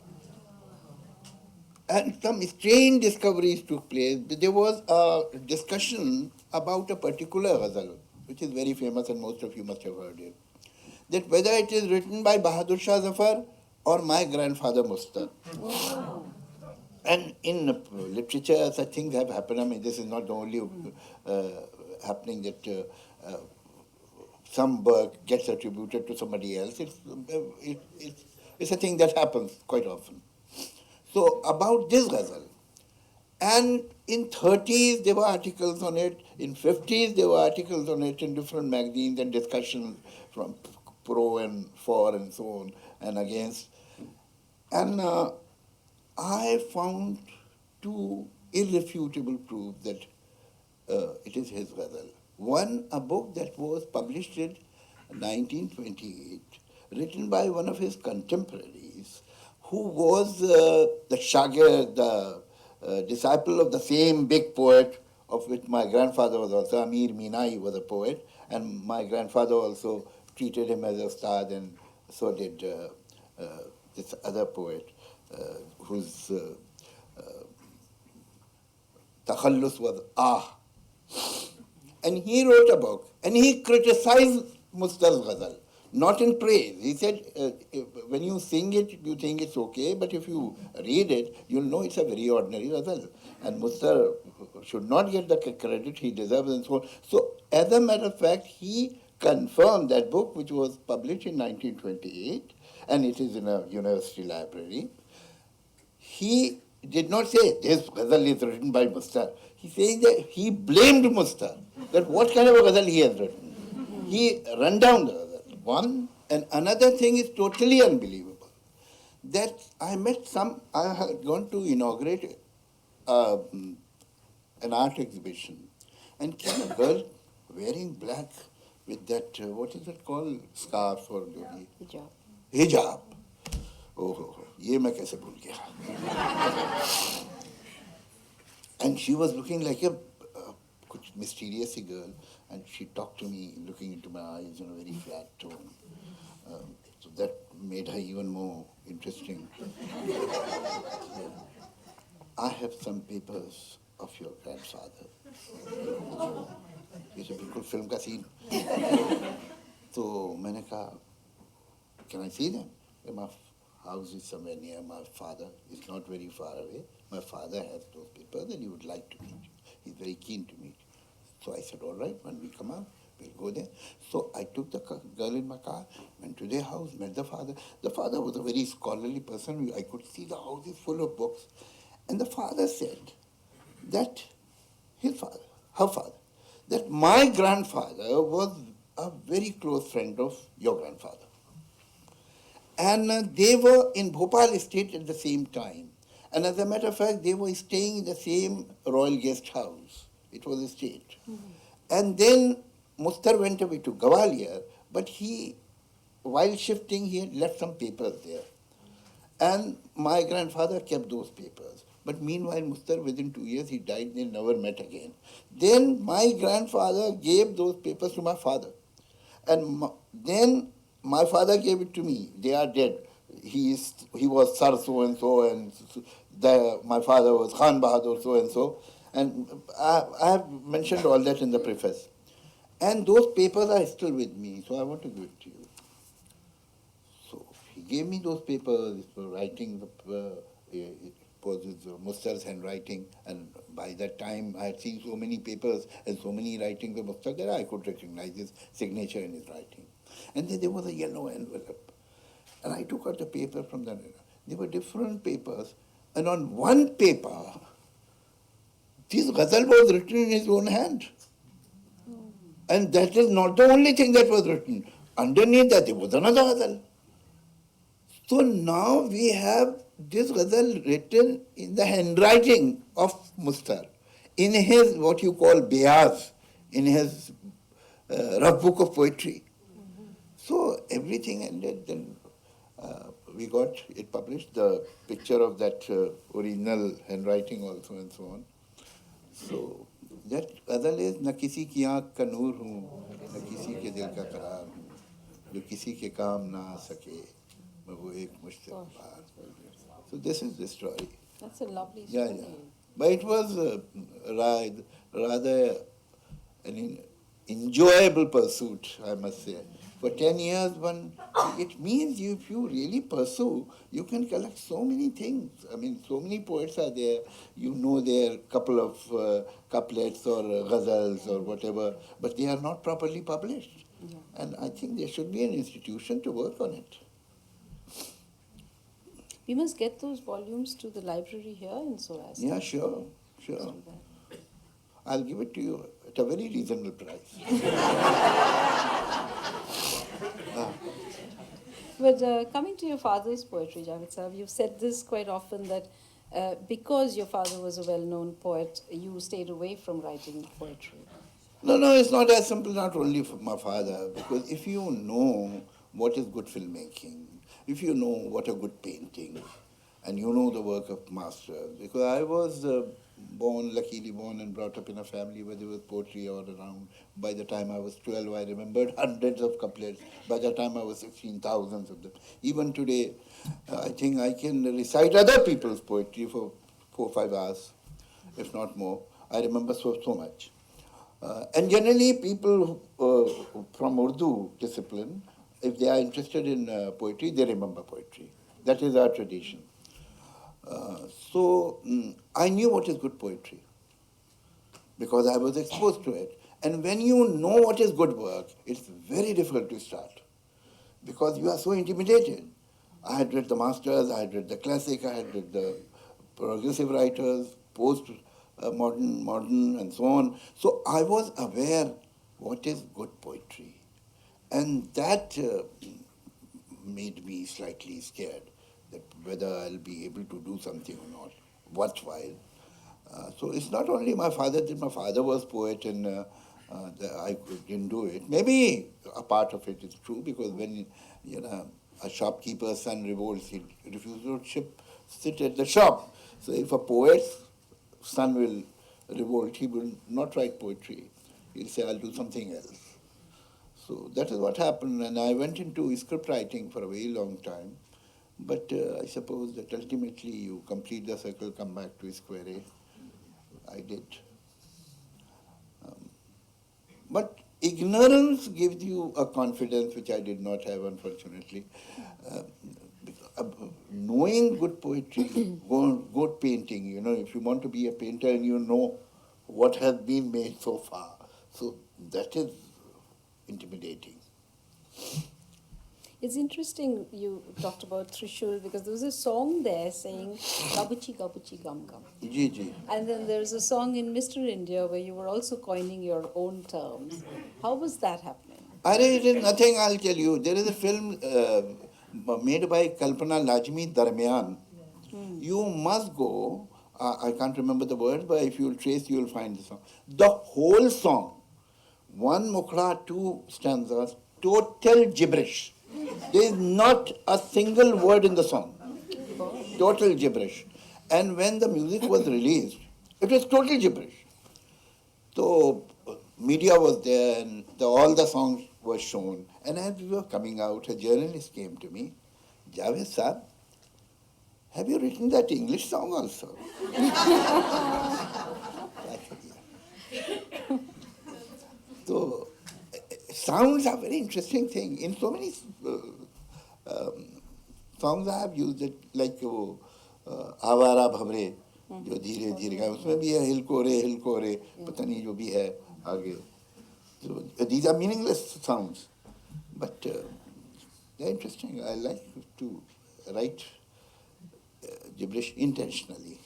Speaker 6: And some strange discoveries took place. There was a discussion about a particular ghazal, which is very famous and most of you must have heard it, that whether it is written by Bahadur Shah Zafar or my grandfather Mustar. And in literature, such things have happened. I mean, this is not the only happening that some work gets attributed to somebody else. It's a thing that happens quite often. So about this ghazal, and in 30s there were articles on it, in 50s there were articles on it in different magazines and discussion from pro and for and so on and against. And I found 2 irrefutable proofs that it is his ghazal. One, a book that was published in 1928, written by one of his contemporaries, who was the shagird, the disciple of the same big poet of which my grandfather was also. Amir Minai was a poet, and my grandfather also treated him as a star, and so did this other poet whose takhallus was And he wrote a book, and he criticized Mustar's ghazal, not in praise. He said, when you sing it, you think it's okay, but if you read it, you'll know it's a very ordinary ghazal. And Mustar should not get the credit he deserves and so on. So, as a matter of fact, he confirmed that book, which was published in 1928, and it is in a university library. He did not say, this ghazal is written by Mustar. He's saying that he blamed Mustar, that what kind of a ghazal he has written. He ran down the ghazal. One, and another thing is totally unbelievable, that I had gone to inaugurate an art exhibition, and came a girl wearing black with that, what is it called, scarf or
Speaker 5: Hijab.
Speaker 6: Hijab. Oh, ye main kaise bhul gaya. And she was looking like a mysterious girl, and she talked to me, looking into my eyes in a very flat tone. So that made her even more interesting. I have some papers of your grandfather. It's a बिल्कुल film का scene. So मैंने कहा, can I see them? My house is somewhere near my father. It's not very far away. My father has those papers and he would like to meet you. He's very keen to meet you. So I said, all right, when we come out, we'll go there. So I took the girl in my car, went to their house, met the father. The father was a very scholarly person. I could see the house is full of books. And the father said that her father, that my grandfather was a very close friend of your grandfather. And they were in Bhopal estate at the same time. And as a matter of fact, they were staying in the same royal guest house. It was a state. Mm-hmm. And then Mustar went away to Gwalior, but while shifting, he had left some papers there. And my grandfather kept those papers. But meanwhile, Mustar, within 2 years, he died. They never met again. Then my grandfather gave those papers to my father. And then my father gave it to me. They are dead. He was Sir so-and-so, and my father was Khan Bahadur so-and-so. And I have mentioned all that in the preface. And those papers are still with me, so I want to give it to you. So he gave me those papers for writing, it was Mustar's handwriting, and by that time I had seen so many papers and so many writings of Mustar that I could recognize his signature in his writing. And then there was a yellow envelope. And I took out the paper from the envelope. There were different papers, and on one paper, this ghazal was written in his own hand. And that is not the only thing that was written. Underneath that, there was another ghazal. So now we have this ghazal written in the handwriting of Mustar, in his what you call Bayaz, in his rough book of poetry. So everything ended, then we got it published, the picture of that original handwriting also and so on. So that ghazal is न किसी की आँख का नूर हूँ न किसी के दिल का करार हूँ जो किसी के काम ना आ सके मैं वो एक मुश्किल पार. So this is the story.
Speaker 5: That's a lovely
Speaker 6: Yeah,
Speaker 5: story.
Speaker 6: yeah. But it was rather an enjoyable pursuit, I must say. For 10 years, it means if you really pursue, you can collect so many things. I mean, so many poets are there. You know their couple of couplets or ghazals or whatever, but they are not properly published.
Speaker 5: Yeah.
Speaker 6: And I think there should be an institution to work on it.
Speaker 5: We must get those volumes to the library here in Soras.
Speaker 6: Yeah, sure. I'll give it to you at a very reasonable price.
Speaker 5: But coming to your father's poetry, Javed Sahab, you've said this quite often that because your father was a well-known poet, you stayed away from writing poetry.
Speaker 6: No, it's not as simple, not only for my father, because if you know what is good filmmaking, if you know what a good painting, and you know the work of masters, because I was luckily born and brought up in a family where there was poetry all around. By the time I was 12, I remembered hundreds of couplets. By the time I was 16, thousands of them. Even today, I think I can recite other people's poetry for 4 or 5 hours, if not more. I remember so much. And generally, people from Urdu discipline, if they are interested in poetry, they remember poetry. That is our tradition. So I knew what is good poetry because I was exposed to it. And when you know what is good work, it's very difficult to start because you are so intimidated. I had read the masters, I had read the classic, I had read the progressive writers, modern, and so on. So I was aware what is good poetry. And that made me slightly scared that whether I'll be able to do something or not, worthwhile. So it's not only my father, that my father was poet and I didn't do it. Maybe a part of it is true because when a shopkeeper's son revolts, he refuses to sit at the shop. So if a poet's son will revolt, he will not write poetry. He'll say, I'll do something else. So that is what happened, and I went into script writing for a very long time. But I suppose that ultimately you complete the circle, come back to square A. I did. But ignorance gives you a confidence which I did not have, unfortunately. Knowing good poetry, good painting, if you want to be a painter and you know what has been made so far, so that is intimidating.
Speaker 5: It's interesting you talked about Trishul because there was a song there saying Gabuchi Gabuchi Gum Gum.
Speaker 6: Ji.
Speaker 5: And then there's a song in Mr. India where you were also coining your own terms. How was that happening?
Speaker 6: It is nothing, I'll tell you. There is a film made by Kalpana Lajmi, Darmiyan. You must go, I can't remember the words, but if you'll trace, you'll find the song. The whole song, 1 mukhra, 2 stanzas, total gibberish. There is not a single word in the song. Total gibberish. And when the music was released, it was total gibberish. So media was there and all the songs were shown. And as we were coming out, a journalist came to me, Javed Sahab, have you written that English song also? I said, yeah. So sounds are a very interesting thing. In so many songs I have used it, like Avara Bhavre, जो धीरे धीरे गाए, उसमें भी है हिल रे, पता नहीं जो भी है आगे. So these are meaningless sounds, but they're interesting. I like to write gibberish intentionally.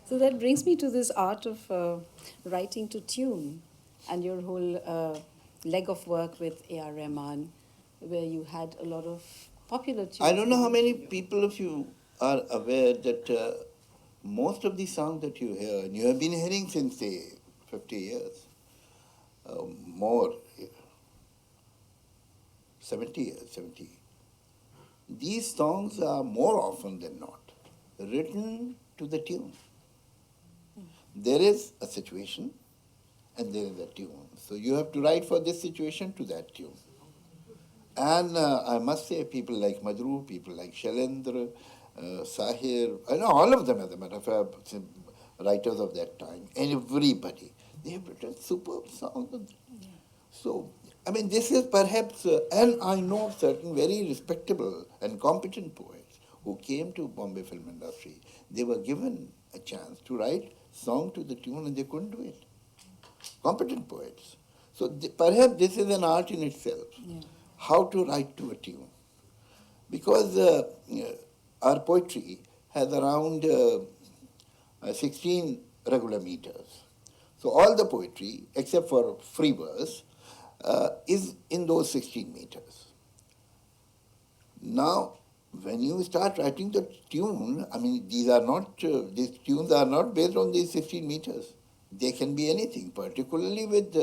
Speaker 5: So that brings me to this art of writing to tune and your whole leg of work with A.R. Rahman, where you had a lot of popular tunes.
Speaker 6: I don't know how many people of you are aware that most of the songs that you hear, and you have been hearing since, say, 50 years, more, 70 years, 70. These songs are more often than not written to the tune. There is a situation and there is a tune. So you have to write for this situation to that tune. And I must say, people like Madhuru, people like Shailendra, Sahir, I know all of them, as a matter of fact, writers of that time, and everybody, they have written superb songs. Yeah. So, I mean, this is perhaps, and I know certain very respectable and competent poets who came to Bombay film industry. They were given a chance to write song to the tune and they couldn't do it. Competent poets. So perhaps this is an art in itself. Yeah. How to write to a tune. Because our poetry has around 16 regular meters. So all the poetry, except for free verse, is in those 16 meters. Now, when you start writing the tune, I mean, these tunes are not based on these 16 meters. They can be anything, particularly with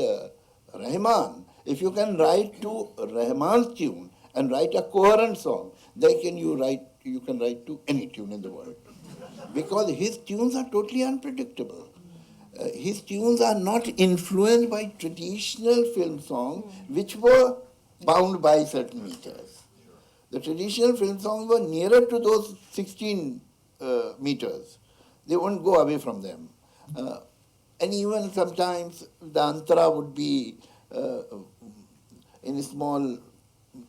Speaker 6: Rahman. If you can write to Rahman's tune and write a coherent song, then you can write to any tune in the world. Because his tunes are totally unpredictable. His tunes are not influenced by traditional film songs, which were bound by certain meters. The traditional film songs were nearer to those 16 meters. They won't go away from them. And even sometimes the antara would be in small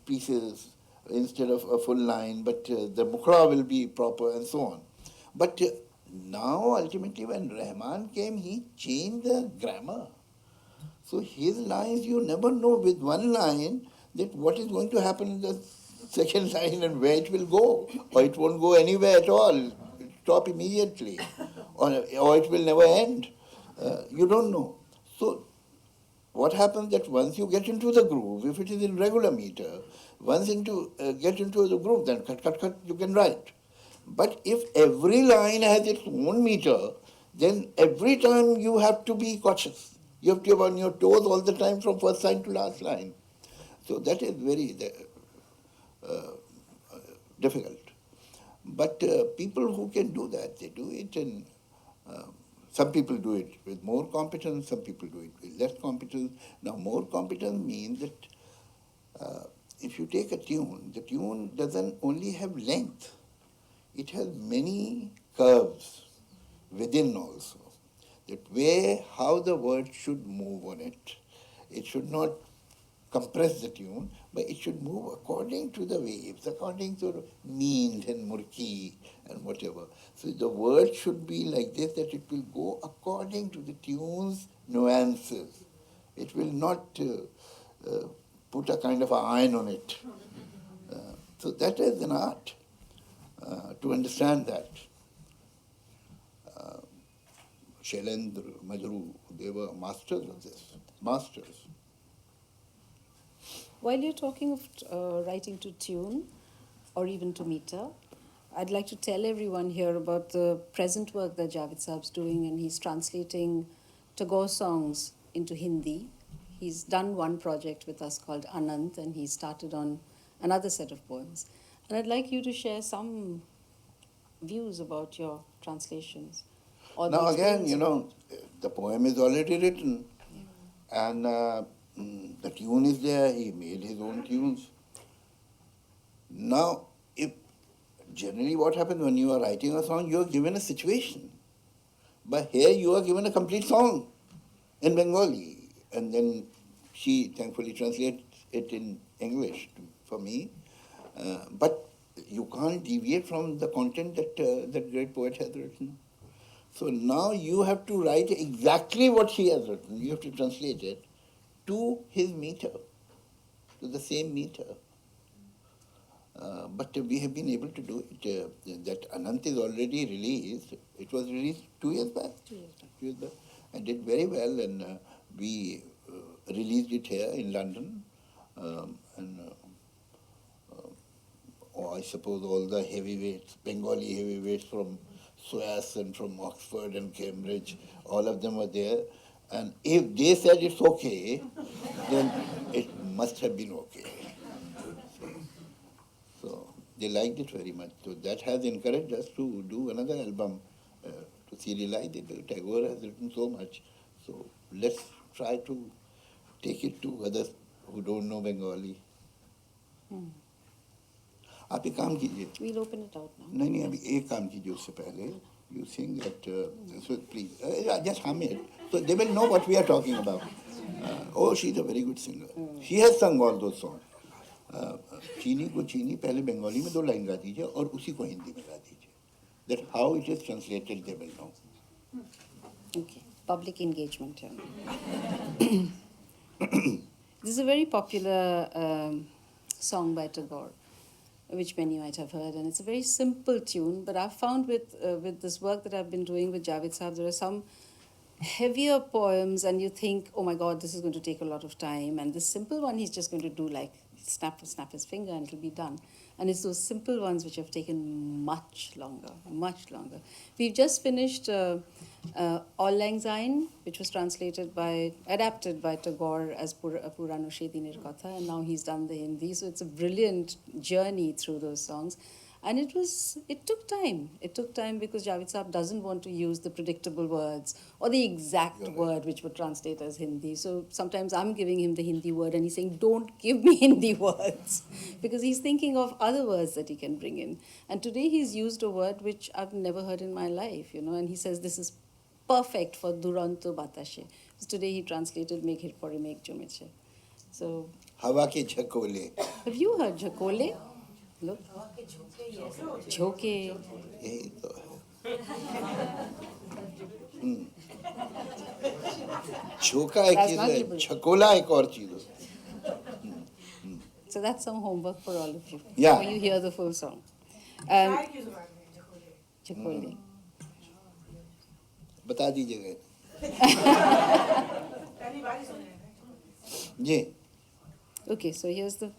Speaker 6: pieces instead of a full line, but the mukhra will be proper and so on. But now, ultimately, when Rahman came, he changed the grammar. So his lines, you never know with one line that what is going to happen in the second line and where it will go. Or it won't go anywhere at all. It will stop immediately. Or it will never end. You don't know. So what happens that once you get into the groove, if it is in regular meter, once get into the groove, then cut, you can write. But if every line has its own meter, then every time you have to be cautious. You have to be on your toes all the time from first line to last line. So that is very difficult. But people who can do that, they do it, and some people do it with more competence, some people do it with less competence. Now, more competence means that if you take a tune, the tune doesn't only have length. It has many curves within also. That how the word should move on it. It should not compress the tune, but it should move according to the waves, according to means and murki and whatever. So the word should be like this, that it will go according to the tune's nuances. It will not put a kind of an iron on it. So that is an art. To understand that. Shailendra, Madhuru, they were masters of this, masters.
Speaker 5: While you're talking of writing to tune or even to meter, I'd like to tell everyone here about the present work that Javed Saab's doing, and he's translating Tagore songs into Hindi. He's done one project with us called Anant, and he started on another set of poems. And I'd like you to share some views about your translations.
Speaker 6: Now again, the poem is already written, and the tune is there. He made his own tunes. Now, generally what happens when you are writing a song, you are given a situation. But here you are given a complete song in Bengali, and then she thankfully translates it in English for me. But you can't deviate from the content that that great poet has written. So now you have to write exactly what he has written. You have to translate it to his meter, to the same meter. But we have been able to do it. That Anant is already released. It was released 2 years back.
Speaker 5: 2 years back.
Speaker 6: 2 years back. And did very well, and we released it here in London. And or I suppose all the heavyweights, Bengali heavyweights from SOAS and from Oxford and Cambridge, all of them were there. And if they said it's okay, then it must have been okay. So they liked it very much. So that has encouraged us to do another album, to serialize it. Tagore has written so much. So let's try to take it to others who don't know Bengali. आप एक काम कीजिए.
Speaker 5: We'll open it out now.
Speaker 6: नहीं नहीं अभी एक काम कीजिए उससे पहले. You sing that, so please, just hum it. So they will know what we are talking about. Oh, she's a very good singer. She has sung all those songs. चीनी को चीनी पहले बंगाली में 2 लाइन गा दीजिए और उसी को हिंदी में गा दीजिए. That how it is translated they will know.
Speaker 5: Okay, public engagement here. This is a very popular song by Tagore, which many might have heard, and it's a very simple tune. But I've found with this work that I've been doing with Javed Sahab, there are some heavier poems, and you think, oh my God, this is going to take a lot of time. And this simple one, he's just going to do like snap his finger, and it'll be done. And it's those simple ones which have taken much longer, much longer. We've just finished Auld Lang Syne, which was adapted by Tagore as Purano Shediner Katha, and now he's done the Hindi. So it's a brilliant journey through those songs. And it took time. It took time because Javed Sahab doesn't want to use the predictable words or the exact word which would translate as Hindi. So sometimes I'm giving him the Hindi word and he's saying, don't give me Hindi words, because he's thinking of other words that he can bring in. And today he's used a word which I've never heard in my life, and he says this is perfect for Duranto Batashe. So today he translated Meg Hirpore Meg Jumeche. So
Speaker 6: हवा के झकोले.
Speaker 5: have you heard Jhakole? Look. Jhoke.
Speaker 6: यही तो है. झोंका एक चीज है, झकोला एक और चीज है.
Speaker 5: So that's some homework for all of you.
Speaker 6: Yeah.
Speaker 5: Before you hear the full song.
Speaker 8: काय की जुबान में झकोले
Speaker 5: Jhakole.
Speaker 6: बता दीजिएगा.
Speaker 8: पहली बार ही सुन रहे हैं.
Speaker 6: जी.
Speaker 5: Okay, so here's the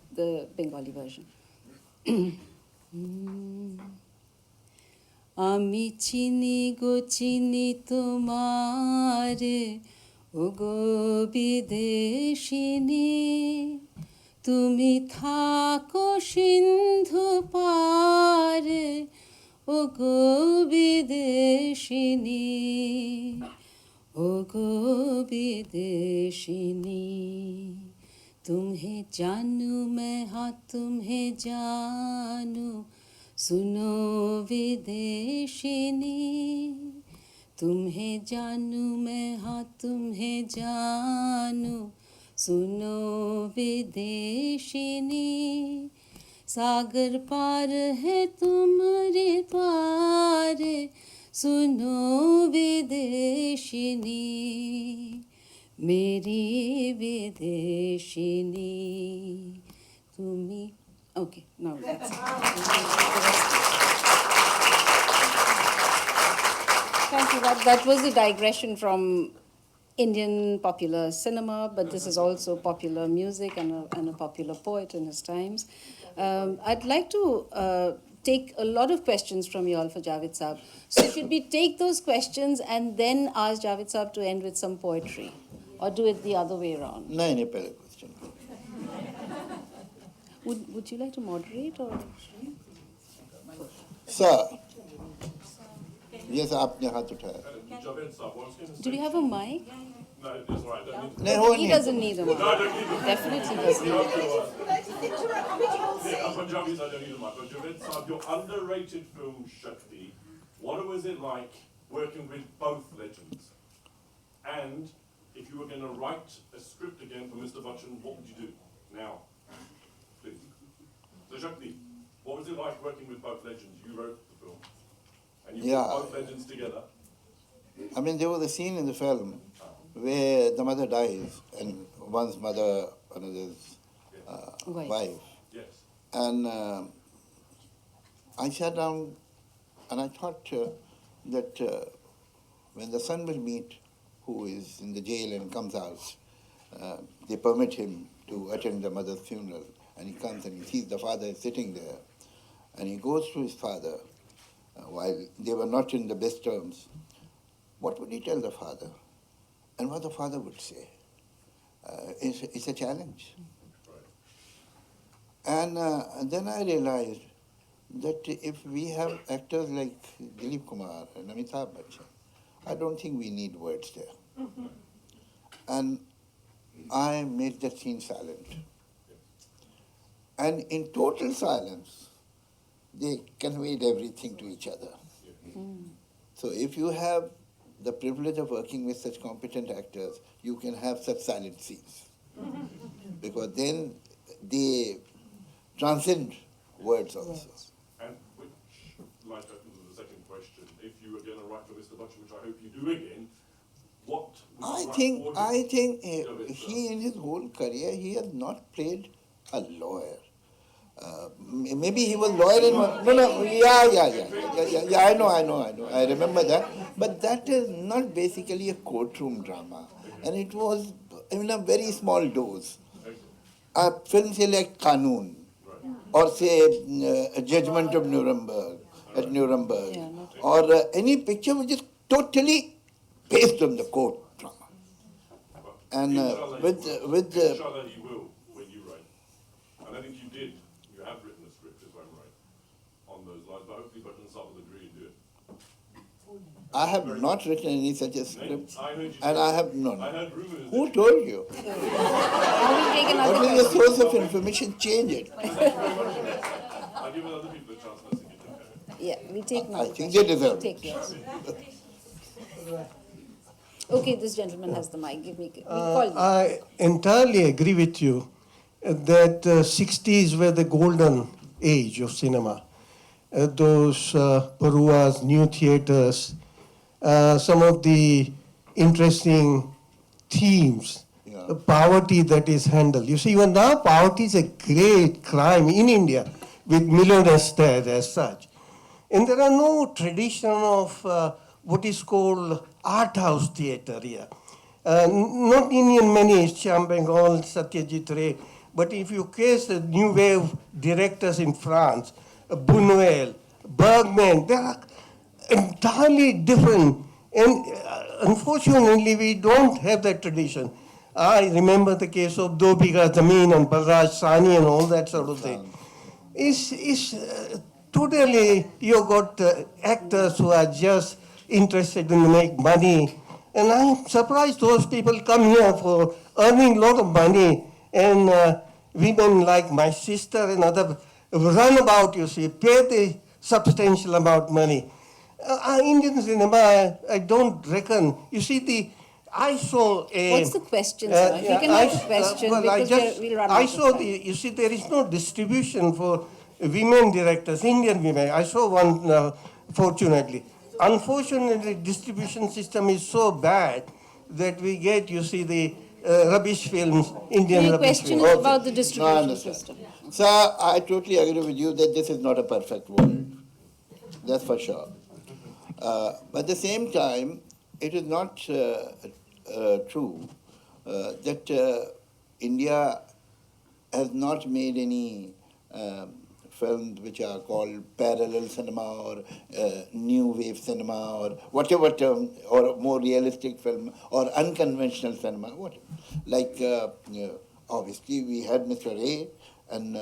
Speaker 5: Bengali version. আমি চিনি গো চিনি তোমারে ও গো বিদেশিনী তুমি থাকো সিন্ধু পারে ও গো বিদেশিনী ও গো বিদেশিনী तुम्हें जानू मैं हाँ तुम्हें जानू सुनो विदेशिनी तुम्हें जानू मैं हाँ तुम्हें जानू सुनो विदेशिनी सागर पार है तुम्हारे पार सुनो विदेशिनी मेरी विदेशिनी तुम्ही. Okay, now that's Thank you. That was a digression from Indian popular cinema, but this is also popular music and a popular poet in his times. I'd like to take a lot of questions from you all for Javed Sahab. So should we take those questions and then ask Javed Sahab to end with some poetry? Or do it the other way around?
Speaker 6: नहीं नहीं पहले question.
Speaker 5: Would you like to moderate or?
Speaker 6: Sir. Yes, आपने हाथ उठाया.
Speaker 7: Javed Sahab, what I was going to
Speaker 5: Do
Speaker 7: say.
Speaker 5: we have a mic?
Speaker 7: No, it's all right.
Speaker 6: नहीं हो
Speaker 5: He
Speaker 6: नहीं.
Speaker 5: doesn't need a mic.
Speaker 7: No, I don't need them.
Speaker 5: Definitely doesn't.
Speaker 7: Yeah, I'm Punjabis, I don't need a mic. But Javed Sahab, your underrated film Shakti, what was it like working with both legends? And if you were going to write a script again for Mr. Bachchan, what would you do now? Please. So Shakti, what was it like working with both legends? You wrote the film. And you
Speaker 6: Yeah.
Speaker 7: put both legends together.
Speaker 6: I mean, there was a scene in the film where the mother dies and one's mother, another's wife.
Speaker 7: Yes.
Speaker 6: And I sat down and I thought that when the son will meet, who is in the jail and comes out, they permit him to attend the mother's funeral. And he comes and he sees the father is sitting there. and he goes to his father, while they were not in the best terms, what would he tell the father? And what the father would say? It's a challenge. And then I realized that if we have actors like Dilip Kumar and Amitabh Bachchan, I don't think we need words there. And I made that scene silent. And in total silence, they conveyed everything to each other. So if you have the privilege of working with such competent actors, you can have such silent scenes. Because then they transcend words also.
Speaker 7: And which, like the second question, if you were going to write for Mr. Bachchan, which I hope you do again, what would you write for him?
Speaker 6: I think he in his whole career, he has not played a lawyer. Maybe he was lawyer in one. No, yeah, I know. I remember that. But that is not basically a courtroom drama. And it was in a very small dose. A film, say, like Kanun, or say, a Judgment of Nuremberg, at Nuremberg, or any picture which is totally based on the court drama. And with
Speaker 7: Inshallah, you will when you write. And I think you did. You have written a script, if I'm right, on those lines. But hopefully, Bachchan Saab will agree and do it.
Speaker 6: I have not written any such a script,
Speaker 7: I heard you
Speaker 6: and
Speaker 7: say-
Speaker 6: I have no.
Speaker 7: I heard rumors.
Speaker 6: Who told you?
Speaker 5: Now we'll take another
Speaker 6: What is the
Speaker 5: question.
Speaker 6: source of information? Change it.
Speaker 7: I'll give other people a chance now to get
Speaker 5: Yeah, we take
Speaker 6: I
Speaker 5: another
Speaker 6: think
Speaker 5: question.
Speaker 6: they deserve
Speaker 5: Take
Speaker 6: it.
Speaker 5: yours. Okay, this gentleman has the mic. Give me. We call you.
Speaker 9: I entirely agree with you that 60s were the golden age of cinema. Those Paruas, new theaters, some of the interesting themes,
Speaker 6: Yeah.
Speaker 9: the poverty that is handled. You see, even now poverty is a great crime in India with millionaires there as such. And there are no tradition of what is called art house theater here. Not Indian many, Shyam Bengal, Satyajit Ray, but if you case the new wave directors in France, Buñuel, Bergman, they are entirely different. And unfortunately, we don't have that tradition. I remember the case of Do Bigha Zameen and Balraj Sani and all that sort of thing. It's totally, you got actors who are just interested in make money. And I'm surprised those people come here for earning a lot of money. And women like my sister and other run about, you see, pay the substantial amount of money. Indian cinema, I don't reckon. You see, I saw a...
Speaker 5: What's the question, sir? If you can have a question, because we'll run out
Speaker 9: I
Speaker 5: of
Speaker 9: saw
Speaker 5: time.
Speaker 9: you see, there is no distribution for women directors, Indian women. I saw one, fortunately. Unfortunately, distribution system is so bad that we get, you see, the rubbish films, Indian
Speaker 5: The
Speaker 9: rubbish
Speaker 5: question
Speaker 9: films.
Speaker 5: is about the
Speaker 6: No, I
Speaker 5: distribution
Speaker 6: understand.
Speaker 5: system.
Speaker 6: Sir, I totally agree with you that this is not a perfect world. That's for sure. But at the same time, it is not true that India has not made any films which are called parallel cinema or new wave cinema or whatever term, or more realistic film or unconventional cinema. What? Like, obviously, we had Mr. Ray and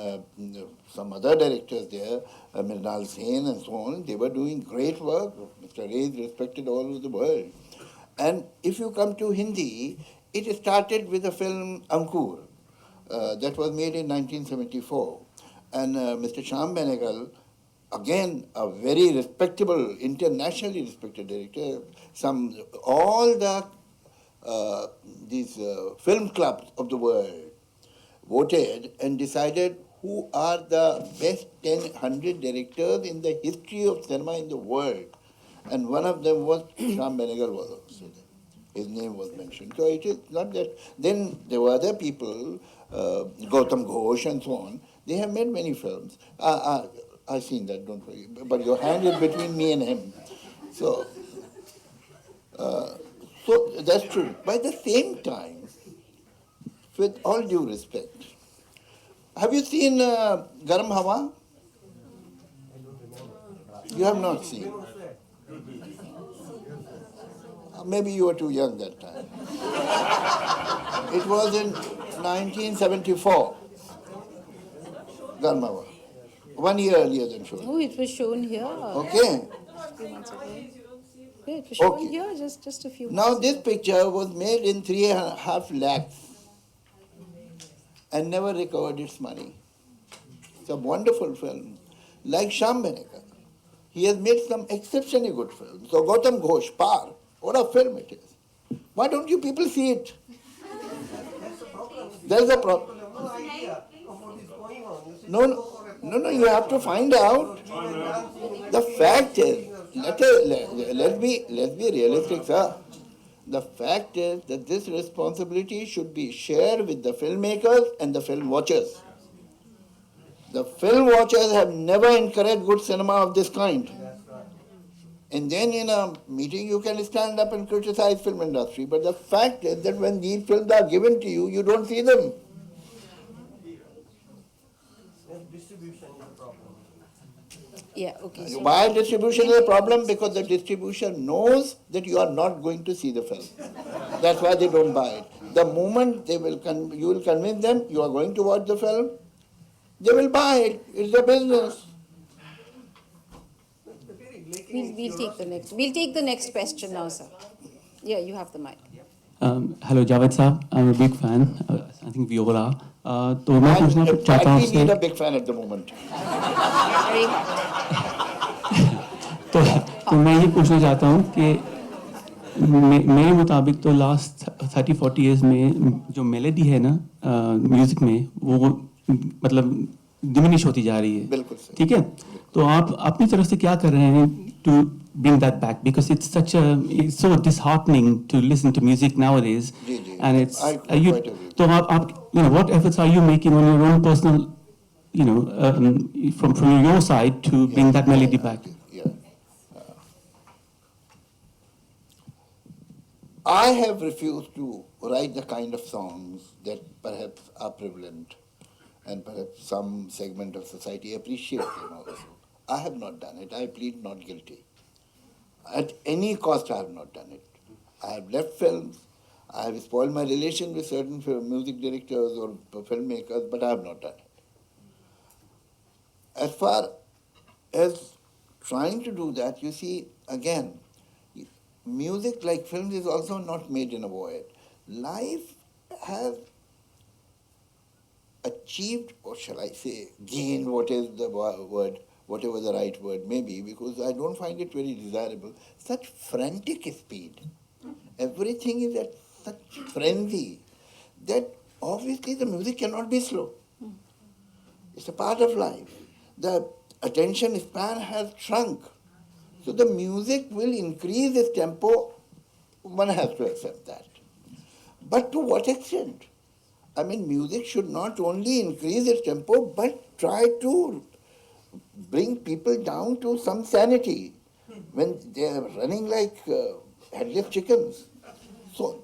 Speaker 6: some other directors there, Mrinal Sen and so on. They were doing great work. Mr. Ray is respected all over the world. And if you come to Hindi, it started with the film Ankur that was made in 1974. And Mr. Shyam Benegal, again, a very respectable, internationally respected director, all the these film clubs of the world voted and decided who are the best 100 directors in the history of cinema in the world. And one of them was Shyam Benegal was also there. His name was mentioned. So it is not that. Then there were other people, Gautam Ghosh and so on. They have made many films. I've seen that, don't worry. But your hand is between me and him. So that's true. By the same time, with all due respect, have you seen Garam Hawa? You have not seen. Maybe you were too young that time. It was in 1974. Dharmava. 1 year earlier than shown.
Speaker 5: Oh, it was shown here.
Speaker 6: Okay.
Speaker 5: A few months ago. Yeah, it was shown
Speaker 6: Okay.
Speaker 5: here just a few
Speaker 6: Now
Speaker 5: months
Speaker 6: this
Speaker 5: ago.
Speaker 6: picture was made in 3.5 lakhs and never recovered its money. It's a wonderful film. Like Shyam Benekar. He has made some exceptionally good films. So Gautam Ghosh, Par, what a film it is. Why don't you people see it? There's a problem.
Speaker 9: No idea of what is going on. You see,
Speaker 6: No, you have to find out. The fact is, let's be realistic, sir. The fact is that this responsibility should be shared with the filmmakers and the film watchers. The film watchers have never encouraged good cinema of this kind. And then in a meeting you can stand up and criticize film industry. But the fact is that when these films are given to you, you don't see them.
Speaker 9: distribution is a problem.
Speaker 5: Yeah, okay. So
Speaker 6: Why distribution is a problem? Because the distributor knows that you are not going to see the film. That's why they don't buy it. The moment you will convince them you are going to watch the film, they will buy it. It's a business.
Speaker 5: we'll take the next question now, sir. Yeah, you have the mic.
Speaker 10: Hello, Javed Saab. I'm a big fan. I think we all are. तो मैं पूछना चाहता हूँ
Speaker 6: I need a big fan at the moment.
Speaker 5: Very hot.
Speaker 10: तो मैं ये पूछना चाहता हूँ कि मेरे मुताबिक तो लास्ट 30-40 इयर्स में जो मेलोडी है ना म्यूजिक में वो मतलब डिमिनिश होती जा रही है.
Speaker 6: बिल्कुल सही.
Speaker 10: ठीक है. तो आप अपनी तरफ से क्या कर रहे हैं to bring that back, because it's so disheartening to listen to music nowadays. And it's
Speaker 6: I quite agree.
Speaker 10: So what efforts are you making on your own personal, from your side to bring that melody back?
Speaker 6: Yeah. I have refused to write the kind of songs that perhaps are prevalent and perhaps some segment of society appreciate them also. I have not done it. I plead not guilty. At any cost, I have not done it. I have left films. I have spoiled my relation with certain music directors or filmmakers, but I have not done it. As far as trying to do that, you see, again, music like films is also not made in a void. Life has achieved, or shall I say, gained, what is the word, whatever the right word may be, because I don't find it very desirable, such frantic speed. Everything is at such frenzy that obviously the music cannot be slow. It's a part of life. The attention span has shrunk. So the music will increase its tempo, one has to accept that. But to what extent? I mean, music should not only increase its tempo, but try to bring people down to some sanity when they are running like headless chickens. So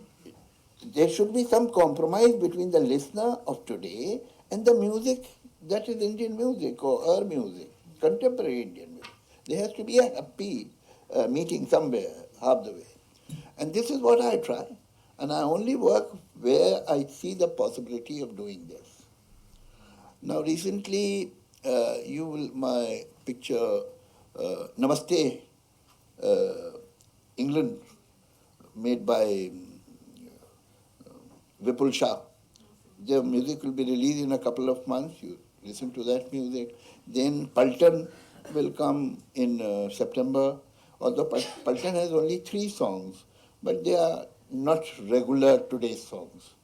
Speaker 6: there should be some compromise between the listener of today and the music that is Indian music or our music, contemporary Indian music. There has to be a happy meeting somewhere, half the way. And this is what I try. And I only work where I see the possibility of doing this. Now recently, my picture, Namaste, England, made by Vipul Shah. The music will be released in a couple of months. You listen to that music. Then Paltan will come in September. Although Paltan has only 3 songs, but they are not regular today's songs.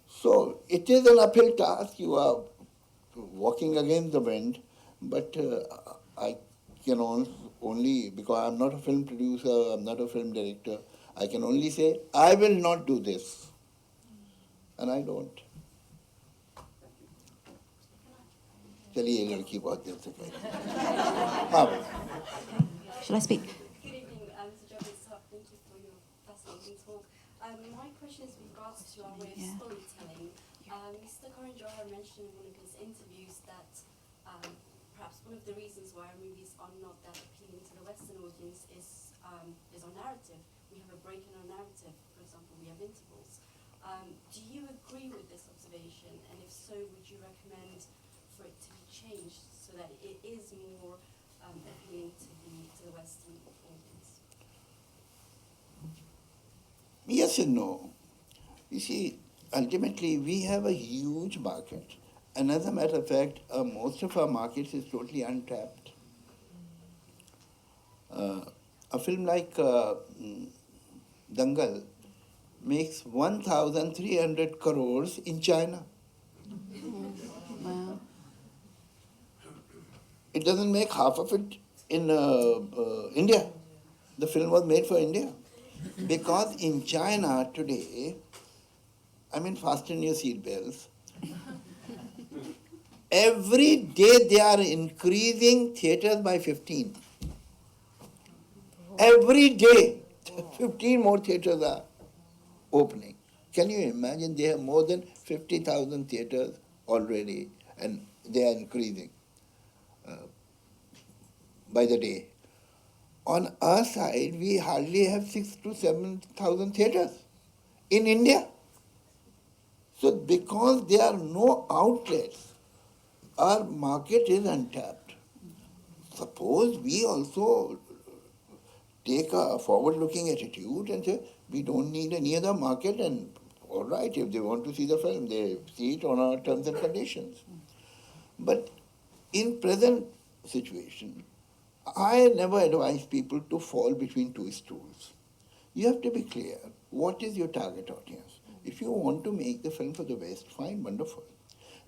Speaker 6: So it is an uphill task. You are walking against the wind, but I can only, because I'm not a film producer, I'm not a film director, I can only say, I will not do this. And I don't. चलिए लड़की बहुत देर से कह रही है. हाँ.
Speaker 11: Shall I speak?
Speaker 12: Good evening, Mr. Javed Akhtar. Thank you for your fascinating talk. My question is with regards to our way of storytelling. Mr. Karan Johar mentioned in one of his interviews that perhaps one of the reasons why our movies are not that appealing to the Western audience is our narrative. We have a break in our narrative. For example, we have intervals. Do you agree with this observation? And if so, would you recommend for it to be changed so that it is more appealing to the Western audience?
Speaker 6: Yes and no. You see, ultimately, we have a huge market. And as a matter of fact, most of our markets is totally untapped. A film like Dangal makes 1,300 crores in China.
Speaker 5: Wow.
Speaker 6: It doesn't make half of it in India. The film was made for India. Because in China today, fasten your seat belts. Every day they are increasing theatres by 15. Every day, 15 more theatres are opening. Can you imagine? They have more than 50,000 theatres already, and they are increasing by the day. On our side, we hardly have 6,000 to 7,000 theatres in India. So because there are no outlets, our market is untapped. Suppose we also take a forward-looking attitude and say, we don't need any other market, and all right, if they want to see the film, they see it on our terms and conditions. But in present situation, I never advise people to fall between two stools. You have to be clear, what is your target audience? If you want to make the film for the West, fine, wonderful.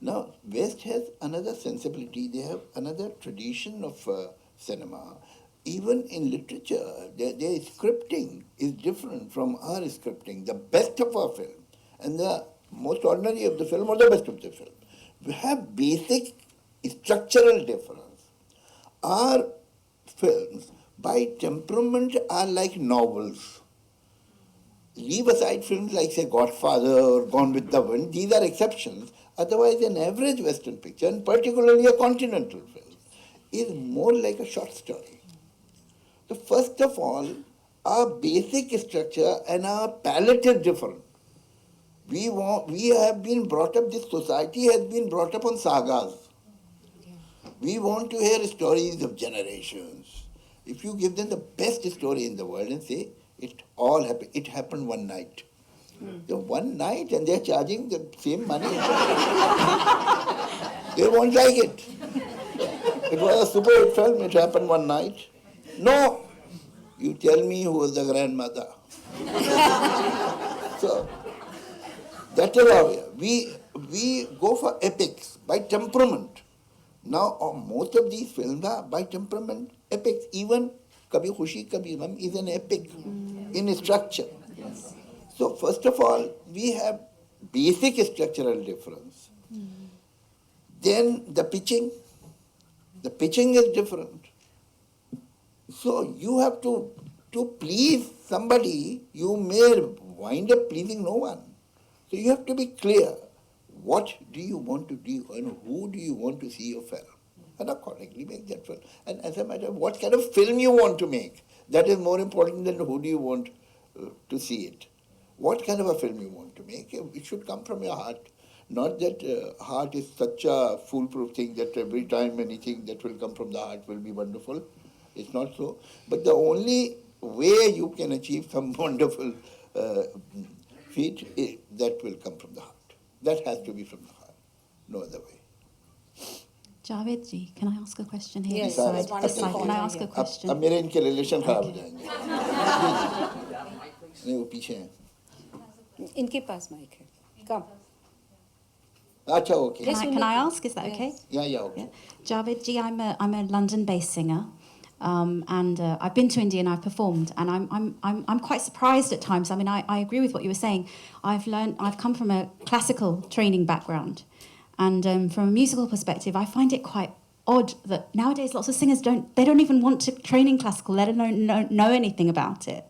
Speaker 6: Now, West has another sensibility, they have another tradition of cinema. Even in literature, their scripting is different from our scripting. The best of our film and the most ordinary of the film or the best of the film, we have basic structural difference. Our films, by temperament, are like novels. Leave aside films like, say, Godfather or Gone with the Wind, these are exceptions. Otherwise, an average Western picture, and particularly a continental film, is more like a short story. So first of all, our basic structure and our palette is different. We have been brought up, this society has been brought up on sagas. We want to hear stories of generations. If you give them the best story in the world and say, it happened one night. So one night and they're charging the same money. They won't like it. It was a super hit film, it happened one night. No, you tell me who was the grandmother. So, that is how we go for epics by temperament. Now, most of these films are by temperament epics. Even Kabhi Khushi Kabhi Gham is an epic in structure.
Speaker 5: Yes.
Speaker 6: So, first of all, we have basic structural difference. Then the pitching is different. So you have to please somebody, you may wind up pleasing no one. So you have to be clear, what do you want to do and who do you want to see your film? And accordingly make that film. And as a matter of what kind of film you want to make, that is more important than who do you want to see it. What kind of a film you want to make, it should come from your heart. Not that heart is such a foolproof thing that every time anything that will come from the heart will be wonderful. It's not so. But the only way you can achieve some wonderful feat, that will come from the heart. That has to be from the heart. No other way.
Speaker 11: Javed ji, can I ask a question here?
Speaker 5: Yes,
Speaker 11: This
Speaker 5: there's
Speaker 11: side.
Speaker 5: one
Speaker 11: This
Speaker 5: in the
Speaker 11: side. Can I
Speaker 5: corner
Speaker 11: ask a
Speaker 5: here.
Speaker 11: question?
Speaker 6: अब मेरे इनके relation खराब हो जाएंगे नहीं वो पीछे हैं
Speaker 5: इनके पास माइक है. Come.
Speaker 6: अच्छा okay
Speaker 5: Yes,
Speaker 11: Can I ask? Is that okay?
Speaker 6: yeah okay
Speaker 11: Javed ji, I'm a London-based singer, and I've been to India and I've performed, and I'm quite surprised at times. I mean, I agree with what you were saying. I've come from a classical training background, and from a musical perspective, I find it quite odd that nowadays lots of singers don't even want to train in classical, let alone know anything about it.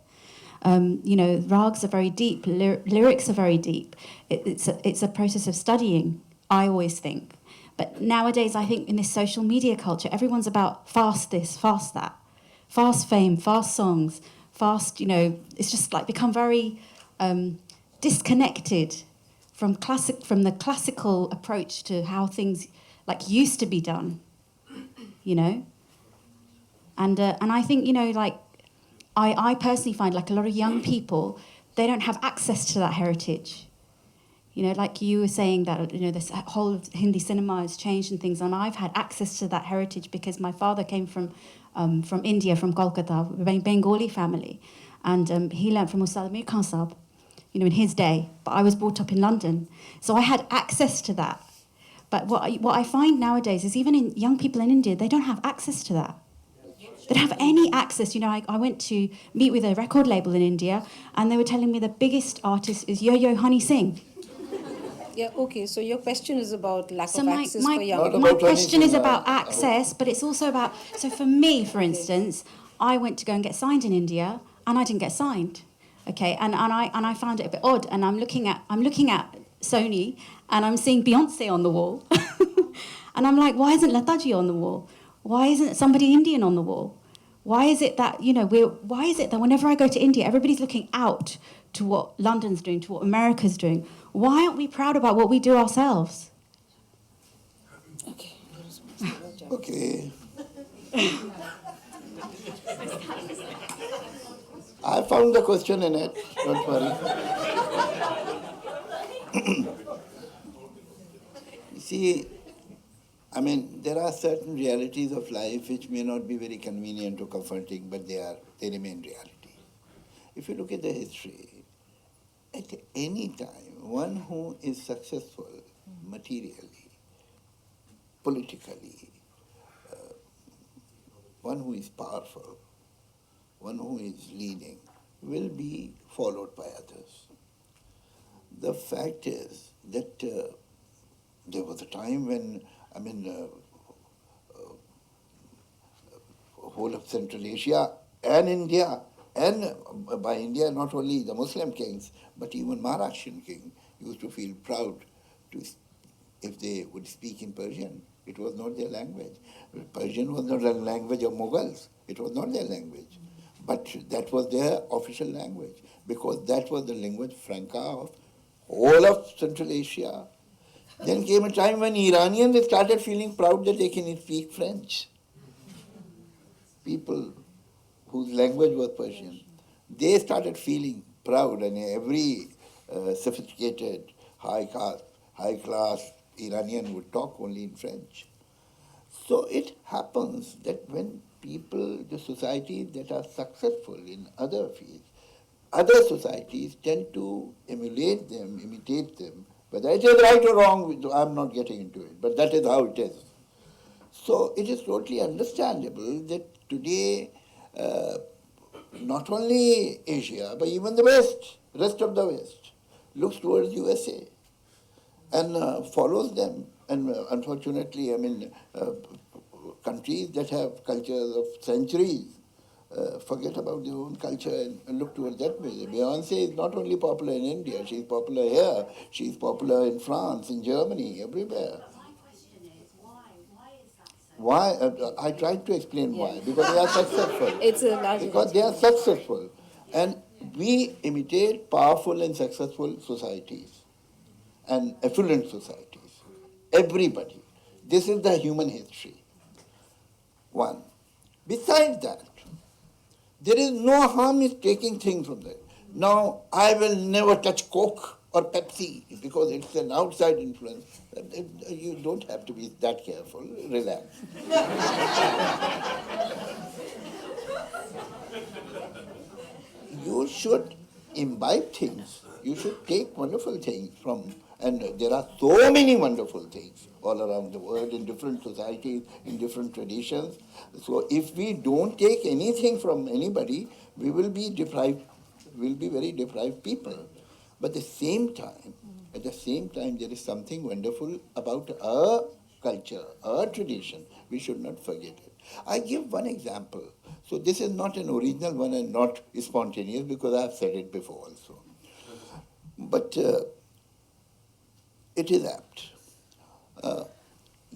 Speaker 11: Rags are very deep, lyrics are very deep. It's a process of studying, I always think. But nowadays, I think in this social media culture, everyone's about fast this, fast that, fast fame, fast songs, fast, it's just like become very disconnected from the classical approach to how things like used to be done, And I think, I personally find like a lot of young people, they don't have access to that heritage. Like you were saying that, this whole Hindi cinema has changed and things, and I've had access to that heritage because my father came from India, from Kolkata, a Bengali family, and he learned from Ustad Mir Khan Sahab, in his day, but I was brought up in London. So I had access to that. But what I find nowadays is even in young people in India, they don't have access to that. They don't have any access. I went to meet with a record label in India, and they were telling me the biggest artist is Yo-Yo Honey Singh.
Speaker 5: Yeah, okay, so your question is about lack
Speaker 11: So
Speaker 5: of
Speaker 11: my
Speaker 5: access for young people.
Speaker 11: my question is about access, but it's also about, so for me, for instance, I went to go and get signed in India, and I didn't get signed. Okay, and I found it a bit odd, and I'm looking at Sony, and I'm seeing Beyonce on the wall, and I'm like, why isn't Lataji on the wall? Why isn't somebody Indian on the wall? Why is it that why is it that whenever I go to India, everybody's looking out to what London's doing, to what America's doing? Why aren't we proud about what we do ourselves?
Speaker 6: Okay. I found the question in it, don't worry. You see, there are certain realities of life which may not be very convenient or comforting, but they remain reality. If you look at the history, at any time, one who is successful materially, politically, one who is powerful, one who is leading, will be followed by others. The fact is that there was a time when, whole of Central Asia and India, and by India not only the Muslim kings, but even Maharashtrian king used to feel proud if they would speak in Persian. It was not their language. Persian was not the language of Mughals. It was not their language. But that was their official language, because that was the language franca of all of Central Asia. Then came a time when Iranians started feeling proud that they can speak French. People whose language was Persian, they started feeling proud, and every sophisticated, high-class Iranian would talk only in French. So it happens that when people, the societies that are successful in other fields, other societies tend to emulate them, imitate them. Whether it is right or wrong, I'm not getting into it, but that is how it is. So it is totally understandable that today, not only Asia, but even the West, rest of the West, looks towards USA and follows them. And unfortunately, countries that have cultures of centuries forget about their own culture and look towards that way. Beyonce is not only popular in India, she's popular here, she's popular in France, in Germany, everywhere.
Speaker 11: My question is, why? Why is that so?
Speaker 6: Why? I tried to explain why. Because they are successful.
Speaker 5: It's a large
Speaker 6: Because they are successful. And we imitate powerful and successful societies and affluent societies. Everybody. This is the human history. One. Besides that, there is no harm in taking things from there. Now, I will never touch Coke or Pepsi because it's an outside influence. You don't have to be that careful. Relax. You should imbibe things. You should take wonderful things from, and there are so many wonderful things all around the world in different societies, in different traditions. So if we don't take anything from anybody, we will be deprived, we'll be very deprived people. But at the same time, there is something wonderful about our culture, our tradition. We should not forget it. I give one example. So this is not an original one and not spontaneous because I have said it before also. But it is apt.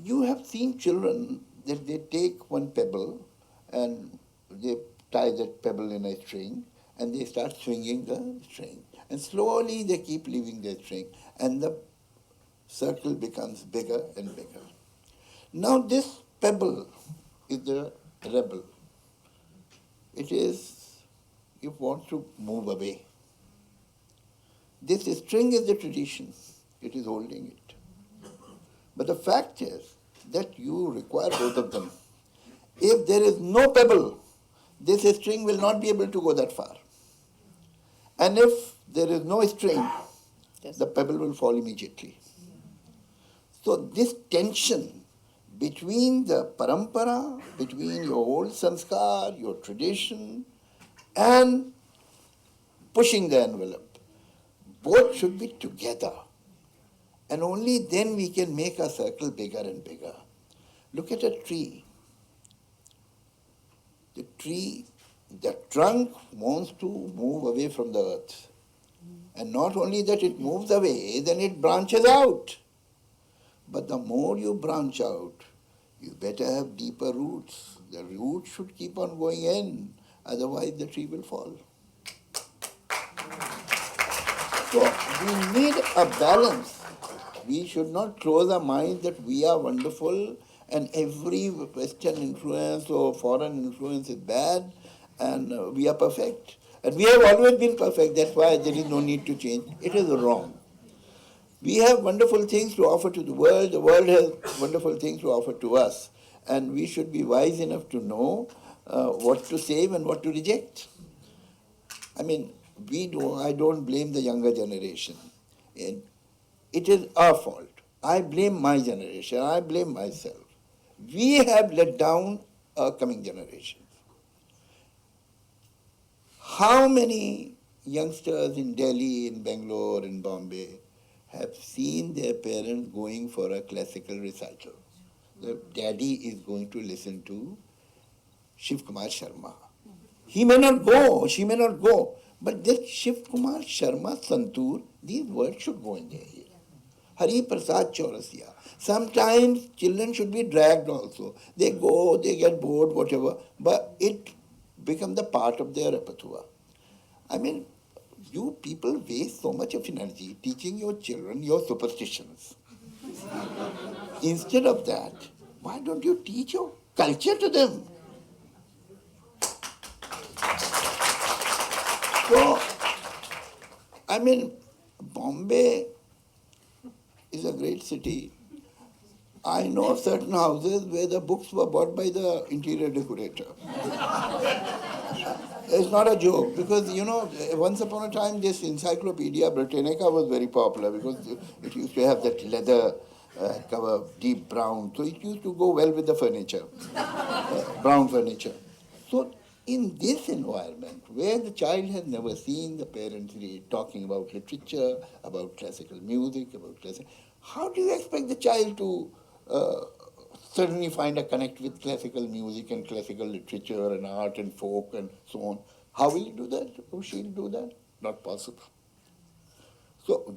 Speaker 6: you have seen children that they take one pebble and they tie that pebble in a string and they start swinging the string. And slowly they keep leaving the string and the circle becomes bigger and bigger. Now this pebble is the rebel. It wants to move away. This string is the tradition. It is holding it. But the fact is that you require both of them. If there is no pebble, this string will not be able to go that far. And if there is no string, the pebble will fall immediately. So this tension between the parampara, between your old sanskar, your tradition, and pushing the envelope, both should be together. And only then we can make a circle bigger and bigger. Look at a tree. The trunk wants to move away from the earth. And not only that it moves away, then it branches out. But the more you branch out, you better have deeper roots. The roots should keep on going in, otherwise the tree will fall. So we need a balance. We should not close our minds that we are wonderful and every Western influence or foreign influence is bad and we are perfect. And we have always been perfect, that's why there is no need to change. It is wrong. We have wonderful things to offer to the world has wonderful things to offer to us. And we should be wise enough to know what to save and what to reject. I mean, I don't blame the younger generation. It is our fault. I blame my generation, I blame myself. We have let down our coming generations. How many youngsters in Delhi, in Bangalore, in Bombay have seen their parents going for a classical recital? The daddy is going to listen to Shiv Kumar Sharma. He may not go, she may not go, but this Shiv Kumar Sharma Santur, these words should go in their ear. Hari Prasad Chaurasia. Sometimes children should be dragged also. They go, they get bored, whatever, but it becomes the part of their repertoire. I mean, you people waste so much of energy teaching your children your superstitions. Instead of that, why don't you teach your culture to them? So, I mean, Bombay is a great city. I know of certain houses where the books were bought by the interior decorator. It's not a joke because, once upon a time this Encyclopedia Britannica was very popular because it used to have that leather cover, deep brown. So it used to go well with the furniture, brown furniture. So in this environment where the child has never seen the parents talking about literature, about classical music, how do you expect the child to suddenly find a connect with classical music and classical literature and art and folk and so on? How will he do that? How she'll do that? Not possible. So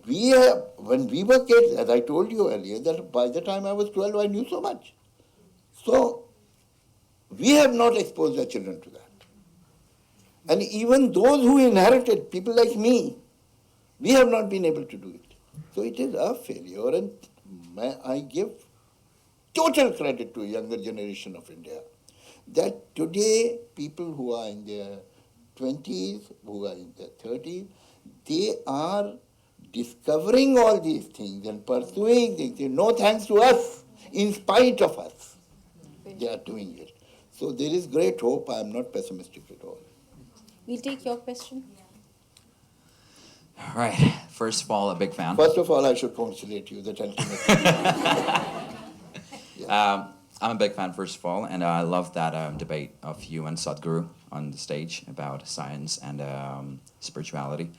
Speaker 6: when we were kids, as I told you earlier, that by the time I was 12, I knew so much. So we have not exposed our children to that. And even those who inherited, people like me, we have not been able to do it. So it is a failure, and I give total credit to a younger generation of India, that today people who are in their 20s, who are in their 30s, they are discovering all these things and pursuing things. No thanks to us, in spite of us, they are doing it. So there is great hope. I am not pessimistic at all.
Speaker 5: We'll take your question.
Speaker 13: All right. First of all, a big fan.
Speaker 6: First of all, I should congratulate you that
Speaker 13: I'm a big fan, first of all, and I love that debate of you and Sadhguru on the stage about science and spirituality.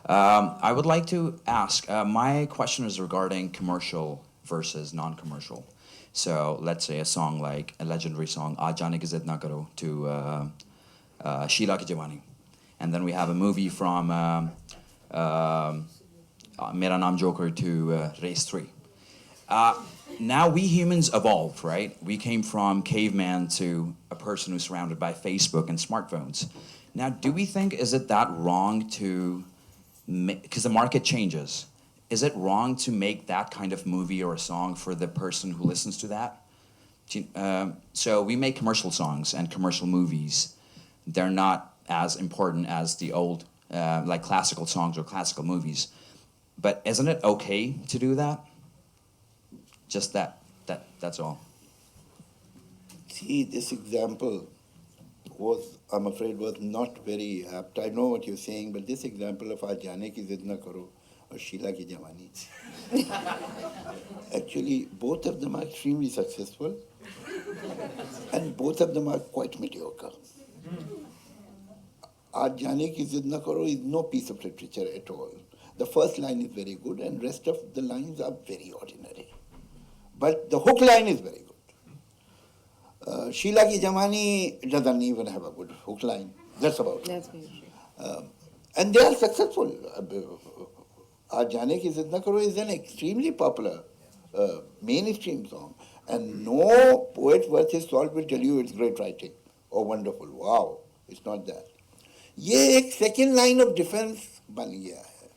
Speaker 13: I would like to ask, my question is regarding commercial versus non-commercial. So let's say a song like a legendary song, Aaj Jaane Ki Zid Na Karo, to Sheila Ki Jawani. And then we have a movie from Mera Naam Joker to Race 3. now we humans evolved, right? We came from caveman to a person who's surrounded by Facebook and smartphones. Now, do we think, is it that wrong to, because the market changes, is it wrong to make that kind of movie or a song for the person who listens to that? So we make commercial songs and commercial movies. They're not as important as the old, like classical songs or classical movies. But isn't it okay to do that? Just that's all.
Speaker 6: See, this example was, I'm afraid, was not very apt. I know what you're saying, but this example of Aaj Jaane Ki Zid Na Karo or Sheila Ki Jawani, actually, both of them are extremely successful, and both of them are quite mediocre. Aaj Jaane Ki Zid Na Karo is no piece of literature at all. The first line is very good, and rest of the lines are very ordinary. But the hook line is very good. Sheila Ki Jamani doesn't even have a good hook line. That's about it.
Speaker 5: That's very true.
Speaker 6: And they are successful. Aaj Jaane Ki Zid Na Karo is an extremely popular mainstream song. And no poet worth his salt will tell you it's great writing or wonderful. Wow, it's not that. ये एक second line of defense बन गया है.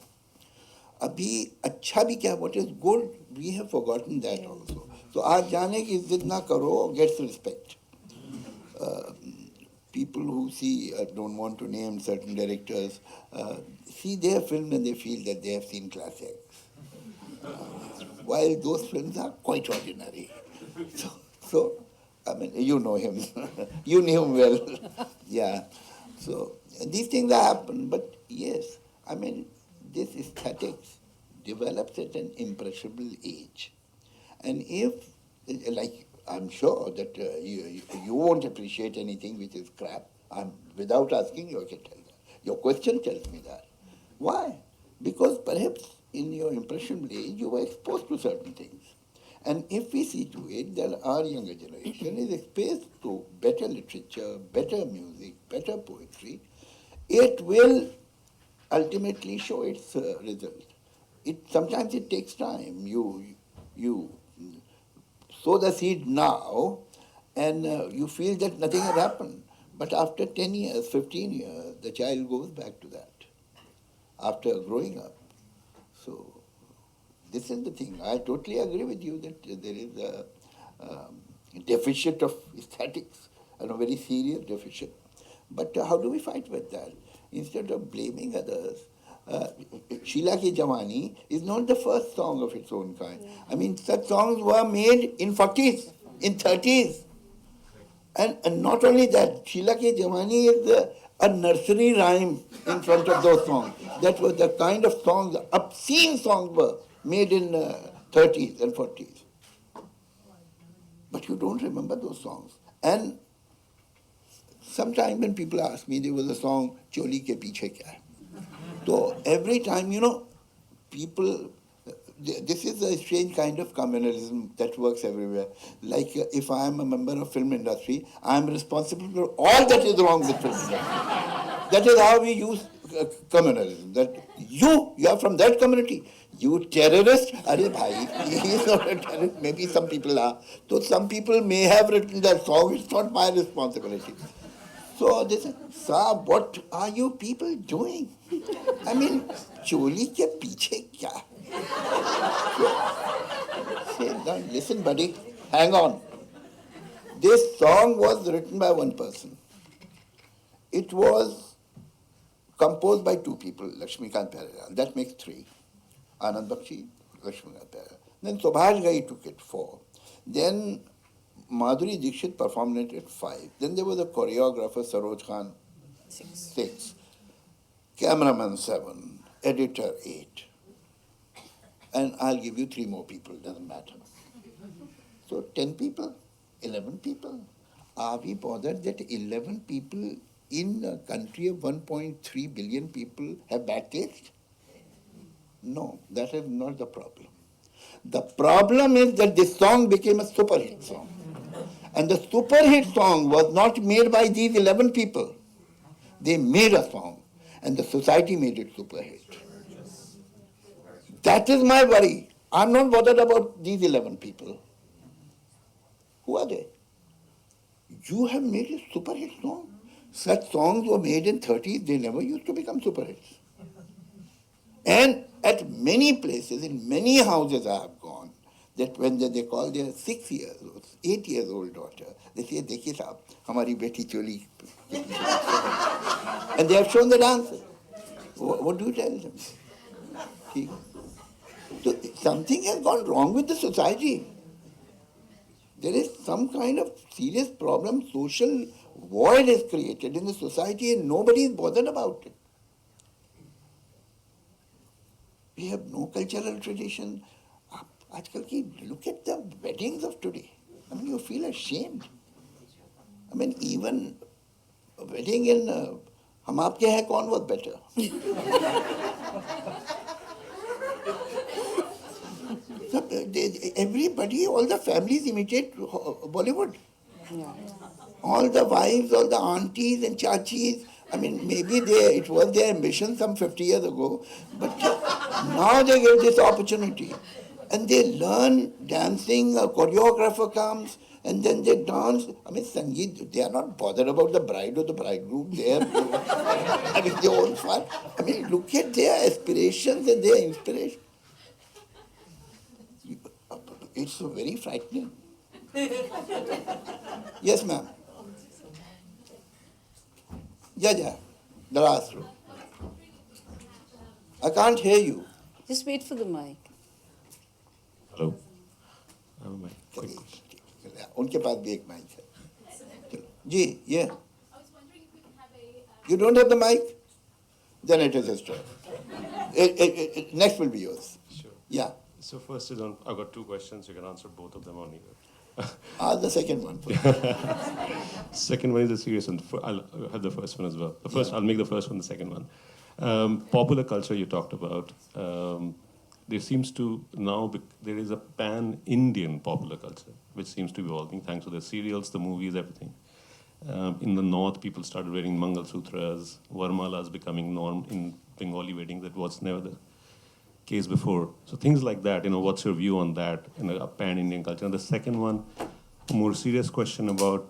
Speaker 6: अभी अच्छा भी क्या, what is good, we have forgotten that also. So आज जाने की जिद ना करो gets respect. People who see, don't want to name certain directors, see their film and they feel that they have seen classics. While those films are quite ordinary. So I mean, you know him. You knew him well. Yeah. So these things happen, but yes, I mean, this aesthetics develops at an impressionable age. And if, like, I'm sure that you won't appreciate anything which is crap. Without asking you, I can tell that. Your question tells me that. Why? Because perhaps in your impressionable age, you were exposed to certain things. And if we see to it that our younger generation is exposed to better literature, better music, better poetry, it will ultimately show its result. Sometimes it takes time. You sow the seed now, and you feel that nothing has happened. But after 10 years, 15 years, the child goes back to that after growing up. So this is the thing. I totally agree with you that there is a deficit of aesthetics, and a very serious deficit. But how do we fight with that? Instead of blaming others, Sheila Ki Jawani is not the first song of its own kind. I mean, such songs were made in 40s, in 30s. And not only that, Sheila Ki Jawani is a nursery rhyme in front of those songs. That was the kind of songs, obscene songs were made in 30s and 40s. But you don't remember those songs. And sometimes when people ask me, there was a song, Choli ke piche kya hai? So every time, people, this is a strange kind of communalism that works everywhere. Like if I am a member of film industry, I am responsible for all that is wrong with film industry. That is how we use communalism. That you are from that community. You terrorist? Arey bhai, he is not a terrorist. Maybe some people are. So some people may have written that song. It's not my responsibility. So they said, Saab, what are you people doing? I mean, choli ke piche kya? Say, now listen, buddy, hang on. This song was written by one person. It was composed by two people, Lakshmikant Perera. That makes three. Anand Bakshi, Lakshmikant Perera. Then Subhash Ghai took it 4. Then Madhuri Dixit performed it at 5. Then there was a choreographer, Saroj Khan, 6. Cameraman 7. Editor 8. And I'll give you 3 more people, doesn't matter. So 10 people, 11 people. Are we bothered that 11 people in a country of 1.3 billion people have bad taste? No, that is not the problem. The problem is that this song became a super hit song. And the super hit song was not made by these 11 people. They made a song, and the society made it super hit. That is my worry. I'm not bothered about these 11 people. Who are they? You have made a super hit song. Such songs were made in 30s, they never used to become super hits. And at many places, in many houses I have gone, that when they call their 6 years old, 8 years old daughter, they say, "Dekhiye saab, hamari beti choli." And they have shown the dance. What do you tell them? See? So something has gone wrong with the society. There is some kind of serious problem, social void is created in the society and nobody is bothered about it. We have no cultural tradition. Look at the weddings of today. I mean, you feel ashamed. I mean, even a wedding in Hum Aapke Hain Kaun was better. Everybody, all the families imitate Bollywood.
Speaker 5: Yeah.
Speaker 6: All the wives, all the aunties and chachis, I mean, maybe it was their ambition some 50 years ago, but now they get this opportunity. And they learn dancing, a choreographer comes, and then they dance. I mean, Sangeet, they are not bothered about the bride or the bridegroom. They are having their own fun. I mean, look at their aspirations and their inspiration. It's very frightening. Yes, ma'am. Yeah, the last row. I can't hear you.
Speaker 5: Just wait for the mic.
Speaker 14: Hello.
Speaker 6: उनके पास भी एक mic है. जी, yeah. You don't have the mic? Then it is a story. Next will be yours.
Speaker 14: Sure.
Speaker 6: Yeah.
Speaker 14: So first is on, I've got two questions. You can answer both of them on either.
Speaker 6: The second one.
Speaker 14: Second one is a serious one. I'll have the first one as well. I'll make the first one the second one. Popular culture you talked about. There seems to now there is a pan-Indian popular culture which seems to be evolving thanks to the serials, the movies, everything. In the north, people started wearing Mangal Sutras, Varmalas becoming norm in Bengali weddings. That was never the case before. So things like that, what's your view on that in a pan-Indian culture? And the second one, a more serious question about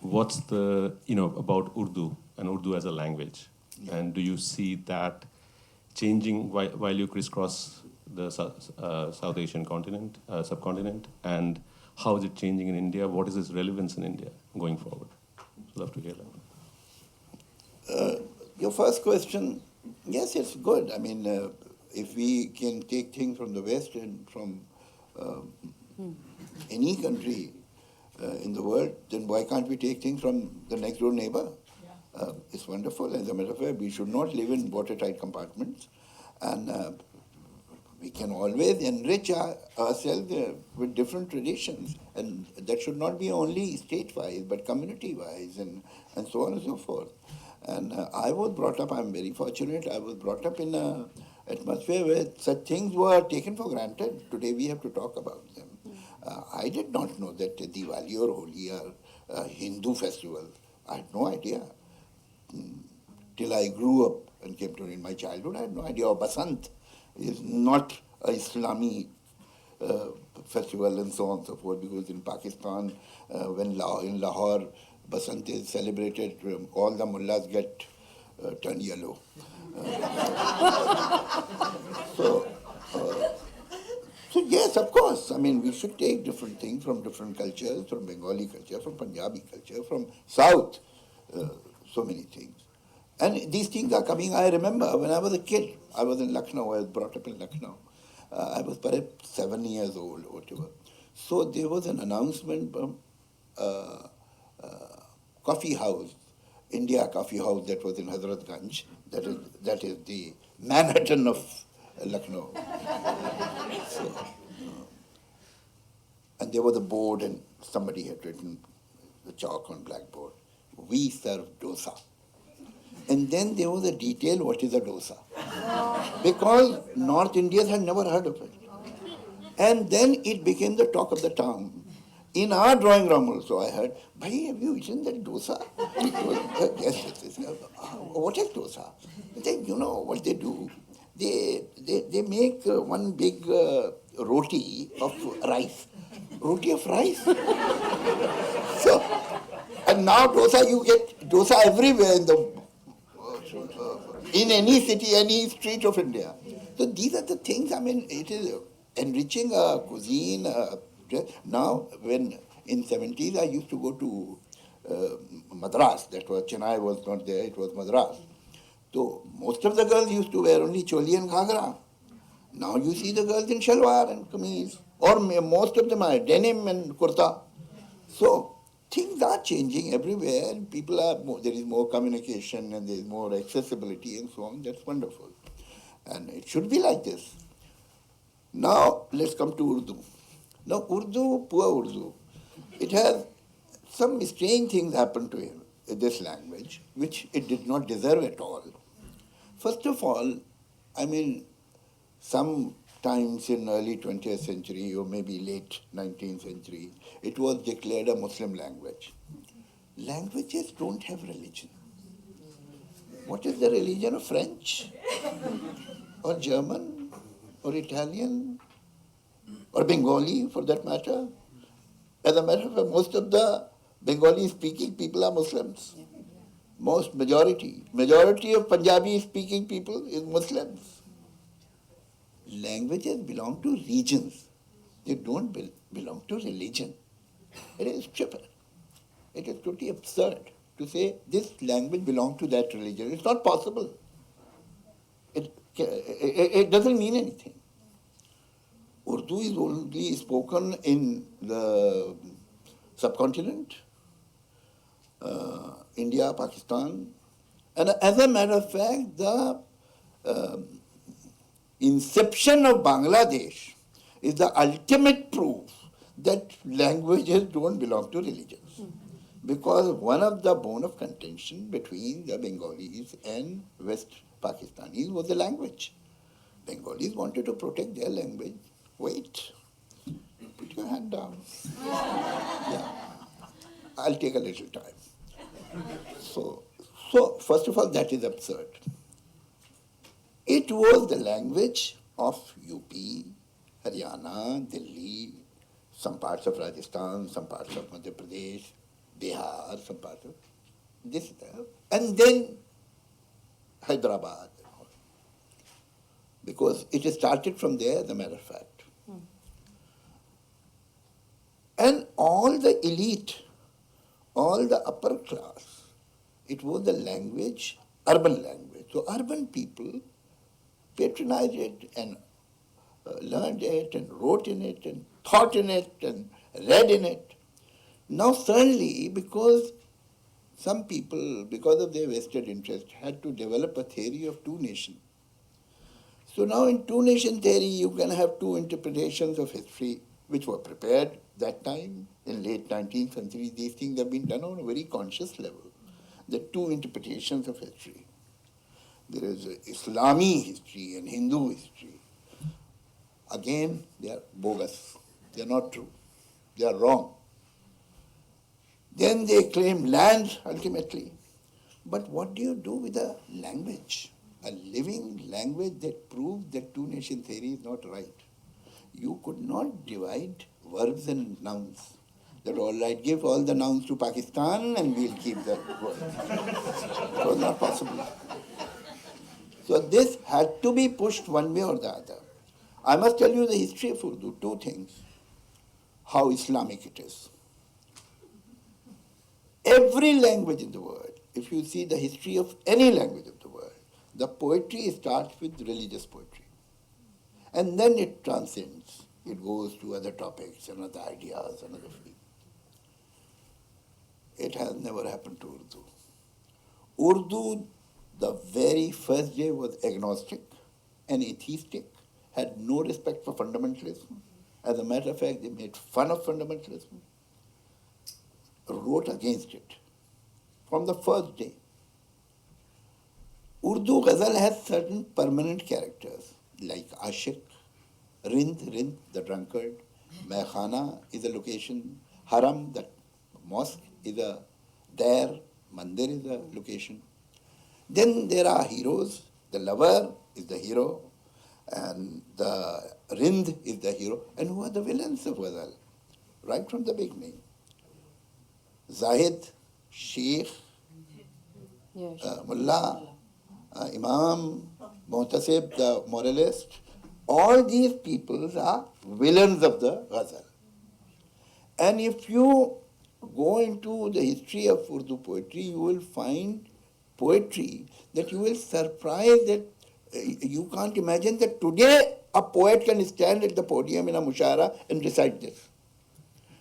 Speaker 14: what's the, about Urdu and Urdu as a language. Yeah. And do you see that changing while you crisscross the South Asian continent, subcontinent, and how is it changing in India? What is its relevance in India going forward? I'd love to hear that.
Speaker 6: Your first question, yes, it's good. I mean, if we can take things from the West and from any country in the world, then why can't we take things from the next door neighbor? It's wonderful. As a matter of fact, we should not live in watertight compartments. And we can always enrich ourselves with different traditions. And that should not be only state-wise, but community-wise and so on and so forth. And I was brought up, I'm very fortunate, I was brought up in an atmosphere where such things were taken for granted. Today we have to talk about them. I did not know that Diwali or Holi are a Hindu festival. I had no idea. Till I grew up and came to in my childhood, I had no idea. Or Basant is not a Islamic festival and so on and so forth, because in Pakistan, when in Lahore, Basant is celebrated, all the mullahs get turned yellow. So yes, of course. I mean, we should take different things from different cultures, from Bengali culture, from Punjabi culture, from South, so many things. And these things are coming. I remember when I was a kid, I was in Lucknow, I was brought up in Lucknow. I was perhaps 7 years old or whatever. So there was an announcement from coffee house, India Coffee House, that was in Hazratganj. That is the Manhattan of Lucknow. So, and there was a board and somebody had written the chalk on blackboard, "We serve dosa." And then there was a detail, what is a dosa? Because North Indians had never heard of it. And then it became the talk of the town. In our drawing room also I heard, "Bhai, have you eaten that dosa?" Yes. What is dosa? Then you know what they do? They make one big roti of rice, roti of rice. So, and now dosa, you get dosa everywhere in any city, any street of India. So these are the things, I mean, it is enriching a cuisine. Now, when in 70s I used to go to Madras, that was, Chennai was not there, it was Madras. So most of the girls used to wear only choli and ghagra. Now you see the girls in shalwar and kameez, or most of them are denim and kurta. So things are changing everywhere. People are there is more communication and there is more accessibility and so on. That's wonderful, and it should be like this. Now let's come to Urdu. Now Urdu, poor Urdu, it has some strange things happened to him, this language, which it did not deserve at all. First of all, I mean, sometimes in early 20th century or maybe late 19th century, it was declared a Muslim language. Languages don't have religion. What is the religion of French? Or German? Or Italian? Or Bengali, for that matter? As a matter of fact, most of the Bengali-speaking people are Muslims. Majority of Punjabi-speaking people is Muslims. Languages belong to regions. They don't belong to religion. It is stupid. It is totally absurd to say this language belongs to that religion. It's not possible. It doesn't mean anything. Urdu is only spoken in the subcontinent, India, Pakistan. And as a matter of fact, the inception of Bangladesh is the ultimate proof that languages don't belong to religions. Because one of the bone of contention between the Bengalis and West Pakistanis was the language. Bengalis wanted to protect their language. Wait, put your hand down. Yeah, I'll take a little time. So first of all, that is absurd. It was the language of UP, Haryana, Delhi, some parts of Rajasthan, some parts of Madhya Pradesh, Bihar, some parts of this, and then Hyderabad. Because it started from there, as a matter of fact. And all the elite, all the upper class, it was the language, urban language. So urban people patronized it and learned it and wrote in it and thought in it and read in it. Now suddenly, because some people, because of their vested interest, had to develop a theory of two nations. So now in two nation theory, you can have two interpretations of history which were prepared that time in late 19th century. These things have been done on a very conscious level. The two interpretations of history. There is Islami history and Hindu history. Again, they are bogus. They are not true. They are wrong. Then they claim land ultimately. But what do you do with a language? A living language that proves that two-nation theory is not right. You could not divide verbs and nouns. That all right, give all the nouns to Pakistan and we'll keep the verbs. It was not possible. So this had to be pushed one way or the other. I must tell you the history of Urdu, two things. How Islamic it is. Every language in the world, if you see the history of any language of the world, the poetry starts with religious poetry. And then it transcends. It goes to other topics and other ideas and other fields. It has never happened to Urdu. Urdu, the very first day, was agnostic and atheistic, had no respect for fundamentalism. As a matter of fact, they made fun of fundamentalism, wrote against it from the first day. Urdu ghazal has certain permanent characters like Ashik, Rind, the drunkard, Mehkhana is a location, Haram, the mosque is a there, Mandir is a location. Then there are heroes, the lover is the hero, and the Rind is the hero. And who are the villains of ghazal? right from the beginning. Zahid, Sheikh, Mullah, Imam, Muhtasib, the moralist, all these people are villains of the ghazal. And if you go into the history of Urdu poetry, you will find poetry that you will surprise that you can't imagine that today a poet can stand at the podium in a mushara and recite this,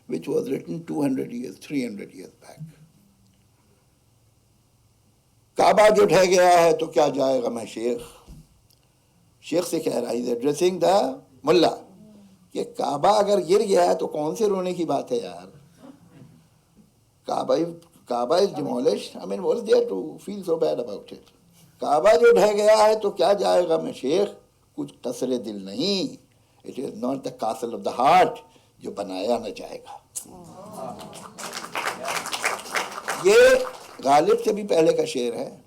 Speaker 6: which was written 200 years, 300 years back. काबा जो ढह गया है तो क्या जाएगा मैं शेख से कह रहा है, इज एड्रेसिंग द मुल्ला कि काबा अगर गिर गया है तो कौन से रोने की बात है यार. Kaaba is demolished. I mean what's there to feel so bad about it. Kaaba जो ढह गया है तो क्या जाएगा मैं शेख, कुछ कसरे दिल नहीं. It is not the castle of the heart जो बनाया न जाएगा. ये गालिब से भी पहले का शेर है.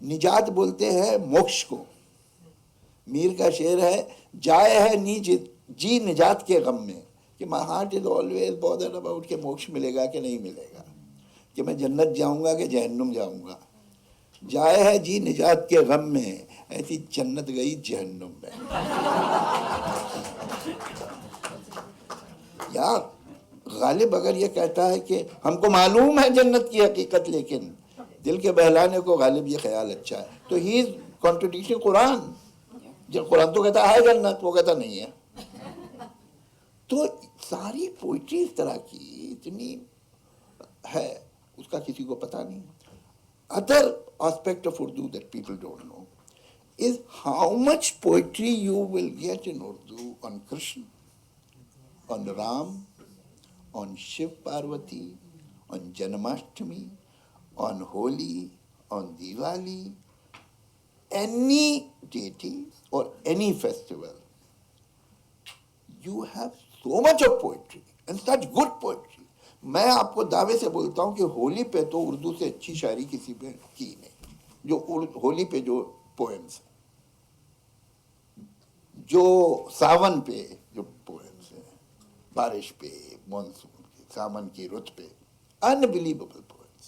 Speaker 6: निजात बोलते हैं मोक्ष को. मीर का शेर है, जाए है नीच जी निजात के गम में, कि my heart is always bothered about कि मोक्ष मिलेगा कि नहीं मिलेगा, कि मैं जन्नत जाऊंगा कि जहन्नुम जाऊंगा. जाए है जी निजात के गम में, ऐसी जन्नत गई जहन्नुम में. यार गालिब अगर ये कहता है कि हमको मालूम है जन्नत की हकीकत, लेकिन दिल के बहलाने को गालिब ये ख्याल अच्छा है, तो ही इज कॉन्ट्रडिक्टिंग कुरान. जब कुरान तो कहता है जन्नत, वो कहता नहीं है. तो सारी पोइट्री इस तरह की इतनी है, उसका किसी को पता नहीं. Other aspect of Urdu that people don't know is how much poetry you will get in Urdu on Krishna, on Ram, on Shiv Parvati, on Janmashtami, on Holi, on Diwali, any deity or any festival. You have so much of poetry and such good poetry. मैं आपको दावे से बोलता हूँ कि होली पे तो उर्दू से अच्छी शायरी किसी पे की नहीं. जो होली पे जो पोएम्स, जो सावन पे जो पोएम्स हैं, बारिश पे, मानसून के, सावन की रुत पे, अनबिलीवेबल पोएट्स.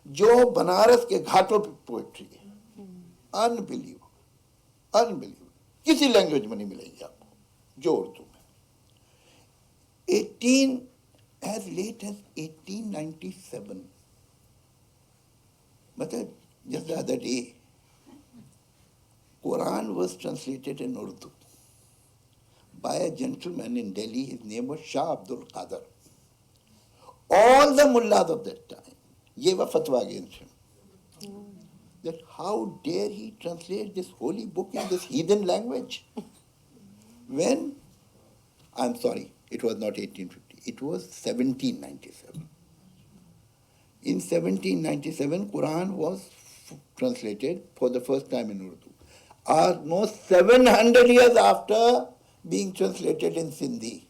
Speaker 6: जो बनारस के घाटों पे पोएट्री है, अनबिलीवेबल, किसी लैंग्वेज में नहीं मिलेगी आपको जो उर्दू में. as late as 1897, मतलब just the other day, Quran was translated in Urdu by a gentleman in Delhi. His name was Shah Abdul Qadir. All the mullahs of that time gave a fatwa against him. That how dare he translate this holy book in this heathen language? When, I'm sorry, it was not 1850, it was 1797. In 1797, Quran was translated for the first time in Urdu. Almost 700 years after being translated in Sindhi.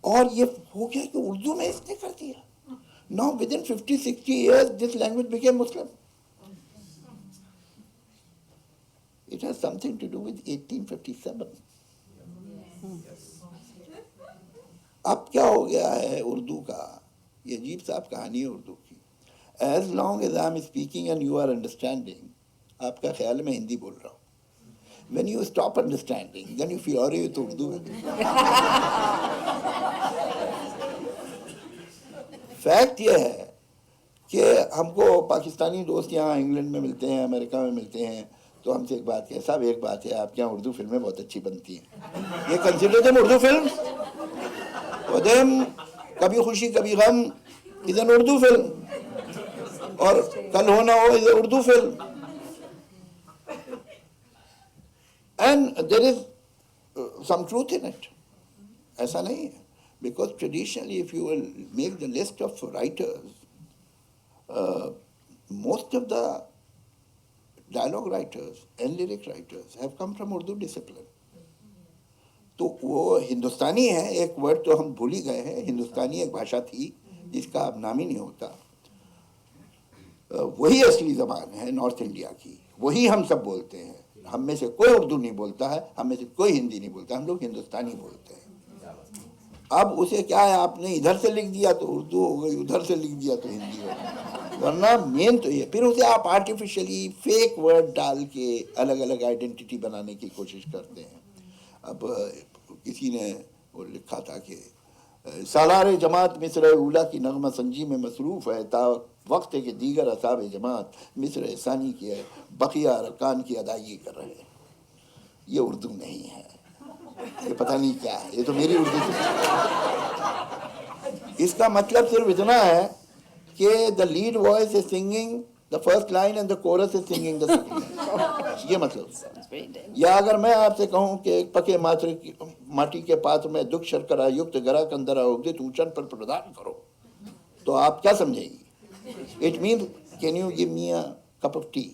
Speaker 6: और ये हो गया कि उर्दू में इसने कर दिया. Now within 50-60 years this language became Muslim. It has something to do with 1857. अब क्या हो गया है उर्दू का? ये अजीब साहब कहानी है उर्दू की. As long as I am speaking and you are understanding, आपका ख्याल मैं हिंदी बोल रहा हूँ. When you stop understanding, then you feel अरे ये तो उर्दू है. फैक्ट ये है कि हमको पाकिस्तानी दोस्त यहाँ इंग्लैंड में मिलते हैं, अमेरिका में मिलते हैं, तो हमसे एक बात है, साहब एक बात है, आपके यहाँ उर्दू फिल्में बहुत अच्छी बनती हैं. ये कंसिडर देम उर्दू फिल्म, और them Kabhi Khushi Kabhi Gham is an Urdu film, और Kal Ho Naa Ho is Urdu film. And there is some truth in it. ऐसा नहीं है. Because traditionally, if you will make the list of writers, most of the dialogue writers and lyric writers have come from Urdu discipline. तो वो हिंदुस्तानी है, एक word तो हम भूल ही गए हैं. हिंदुस्तानी एक भाषा थी जिसका अब नाम ही नहीं होता. वही असली ज़बान है नॉर्थ इंडिया की, वही हम सब बोलते हैं. हम में से कोई उर्दू नहीं बोलता है, हम में से कोई हिंदी नहीं बोलता, हम लोग हिंदुस्तानी बोलते हैं। अब उसे क्या है, आपने इधर से लिख दिया तो उर्दू हो गई, उधर से लिख दिया तो हिंदी हो गई, वरना मेन तो ये। फिर उसे आप आर्टिफिशियली फेक वर्ड डाल के अलग अलग आइडेंटिटी बनाने की कोशिश करते हैं। अब किसी ने वो लिखा था कि सालार जमात मिस्र उला की नगमा संजी में मसरूफ़ है, ता वक्त के दीगर असाब जमात मिस्र सानी की है, बकिया अरकान की अदायगी कर रहे हैं। ये उर्दू नहीं है, ये पता नहीं क्या है, ये तो मेरी उर्दू थी। इसका मतलब सिर्फ इतना है कि the lead voice is singing the first line and the coarse is singing the second line, ये मतलब। या अगर मैं आपसे कहूं कि एक पके माटी के पात्र में दुख शर्करा युक्त गरा कंदरा उगदित ऊंचन पर प्रदान करो, तो आप क्या समझेंगी? It means can you give me a cup of tea.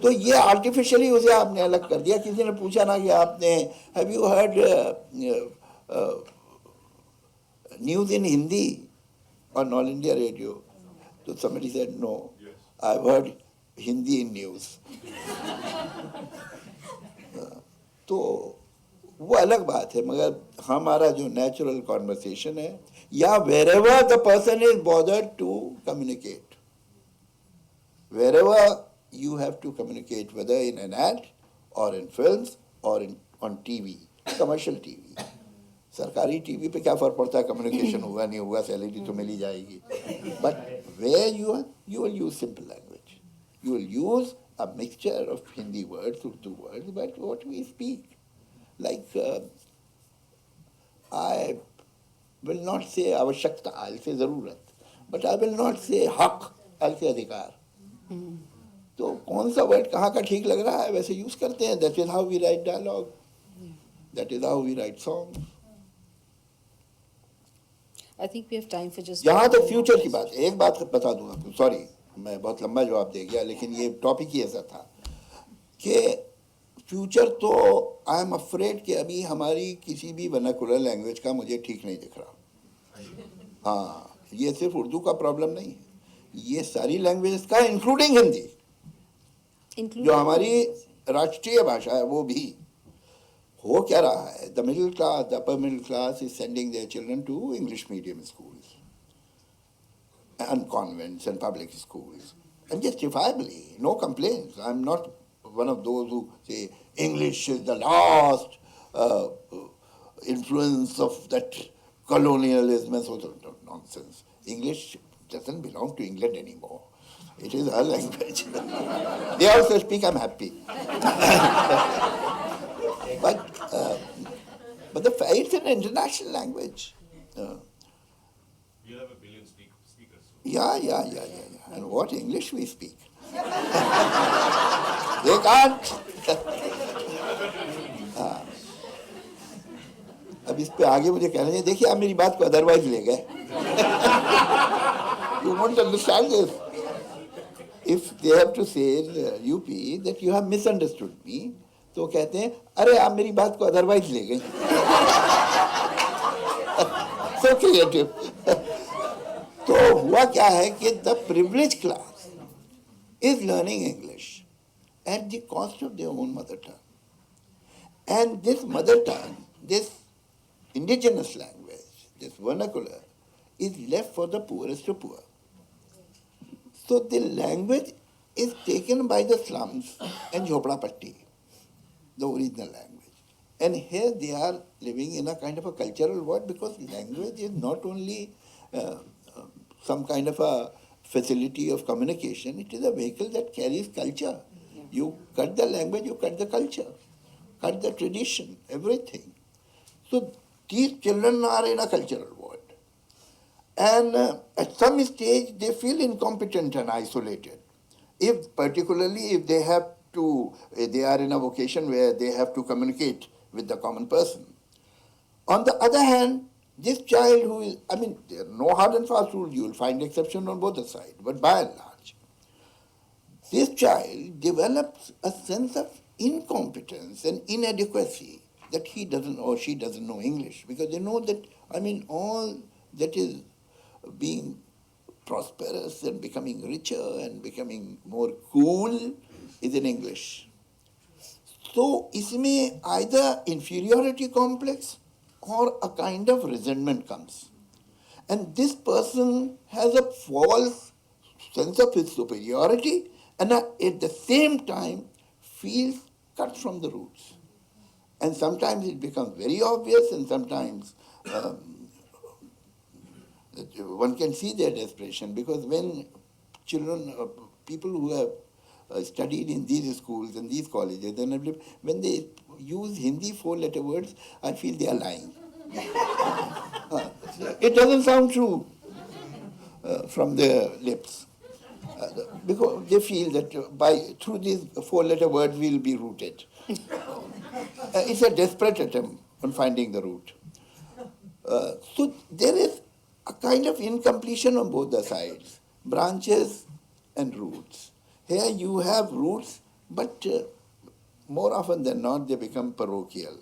Speaker 6: तो ये आर्टिफिशियली उसे आपने अलग कर दिया। किसी ने पूछा ना कि आपने have you heard news in Hindi on All India Radio? So somebody said, no, I've heard Hindi in news. तो वो अलग बात है, मगर हमारा जो नेचुरल कॉन्वर्सेशन है, या wherever the person is bothered to communicate, wherever you have to communicate, whether in an ad or in films or on TV, commercial TV. सरकारी टीवी पे क्या फर्क पड़ता है, कम्युनिकेशन हुआ नहीं हुआ, सैलरी तो मिल ही जाएगी। But where you will use simple language, you will use a mixture of Hindi words, Urdu words, but what we speak, like I will not say आवश्यकता, I'll say ज़रूरत, but I will not say हक, I'll say अधिकार। तो कौन सा word कहाँ का ठीक लग रहा है वैसे यूज करते हैं। That is how we write dialogue, that is how we write songs.
Speaker 5: I think we have time for just
Speaker 6: यहाँ तक फ्यूचर की बात, एक बात बता दूँ आपको, सॉरी मैं बहुत लंबा जवाब दे गया, लेकिन ये टॉपिक ही ऐसा था कि फ्यूचर तो आई एम अफ्रेड कि अभी हमारी किसी भी वर्नाकुलर लैंग्वेज का मुझे ठीक नहीं दिख रहा। हाँ, ये सिर्फ उर्दू का प्रॉब्लम नहीं है, ये सारी लैंग्वेजेस का, इंक्लूडिंग हिंदी, जो हमारी राष्ट्रीय भाषा है, वो भी। हो क्या रहा है, the middle class, the upper middle class is sending their children to English medium schools and convents and public schools, and justifiably, no complaints. I'm not one of those who say English is the last influence of that colonialism and sort of nonsense. English doesn't belong to England anymore. It is our language. They also speak, I'm happy. But it's an international language.
Speaker 7: You'll have a billion speakers.
Speaker 6: Yeah. And what English we speak? They can't. अब इस पे आगे मुझे कहना चाहिए, देखिए आप मेरी बात को अदरवाइज ले गए। You won't understand this. If they have to say in UP that you have misunderstood me, तो कहते हैं अरे आप मेरी बात को अदरवाइज ले गए। So creative. तो हुआ क्या है कि the privileged class is learning English at the cost of their own mother tongue. And this mother tongue, this indigenous language, this vernacular, is left for the poorest of poor. So the language is taken by the slums and Jhopda Patti, the original language. And here they are living in a kind of a cultural void, because language is not only some kind of a facility of communication, it is a vehicle that carries culture. Yeah. You cut the language, you cut the culture, cut the tradition, everything. So these children are in a cultural void. And at some stage they feel incompetent and isolated. Particularly if they have to, they are in a vocation where they have to communicate with the common person. On the other hand, this child who is, there are no hard and fast rules, you will find exception on both sides, but by and large, this child develops a sense of incompetence and inadequacy, that he doesn't or she doesn't know English, because they know that, all that is being prosperous and becoming richer and becoming more cool is in English. So इसमें either inferiority complex or a kind of resentment comes. And this person has a false sense of his superiority and at the same time feels cut from the roots. And sometimes it becomes very obvious and sometimes one can see their desperation, because when children, people who have studied in these schools and these colleges, and when they use Hindi four-letter words, I feel they are lying. It doesn't sound true from their lips, because they feel that through these four-letter words we'll be rooted. It's a desperate attempt on finding the root. So there is a kind of incompletion on both the sides, branches and roots. Here you have roots, but more often than not they become parochial.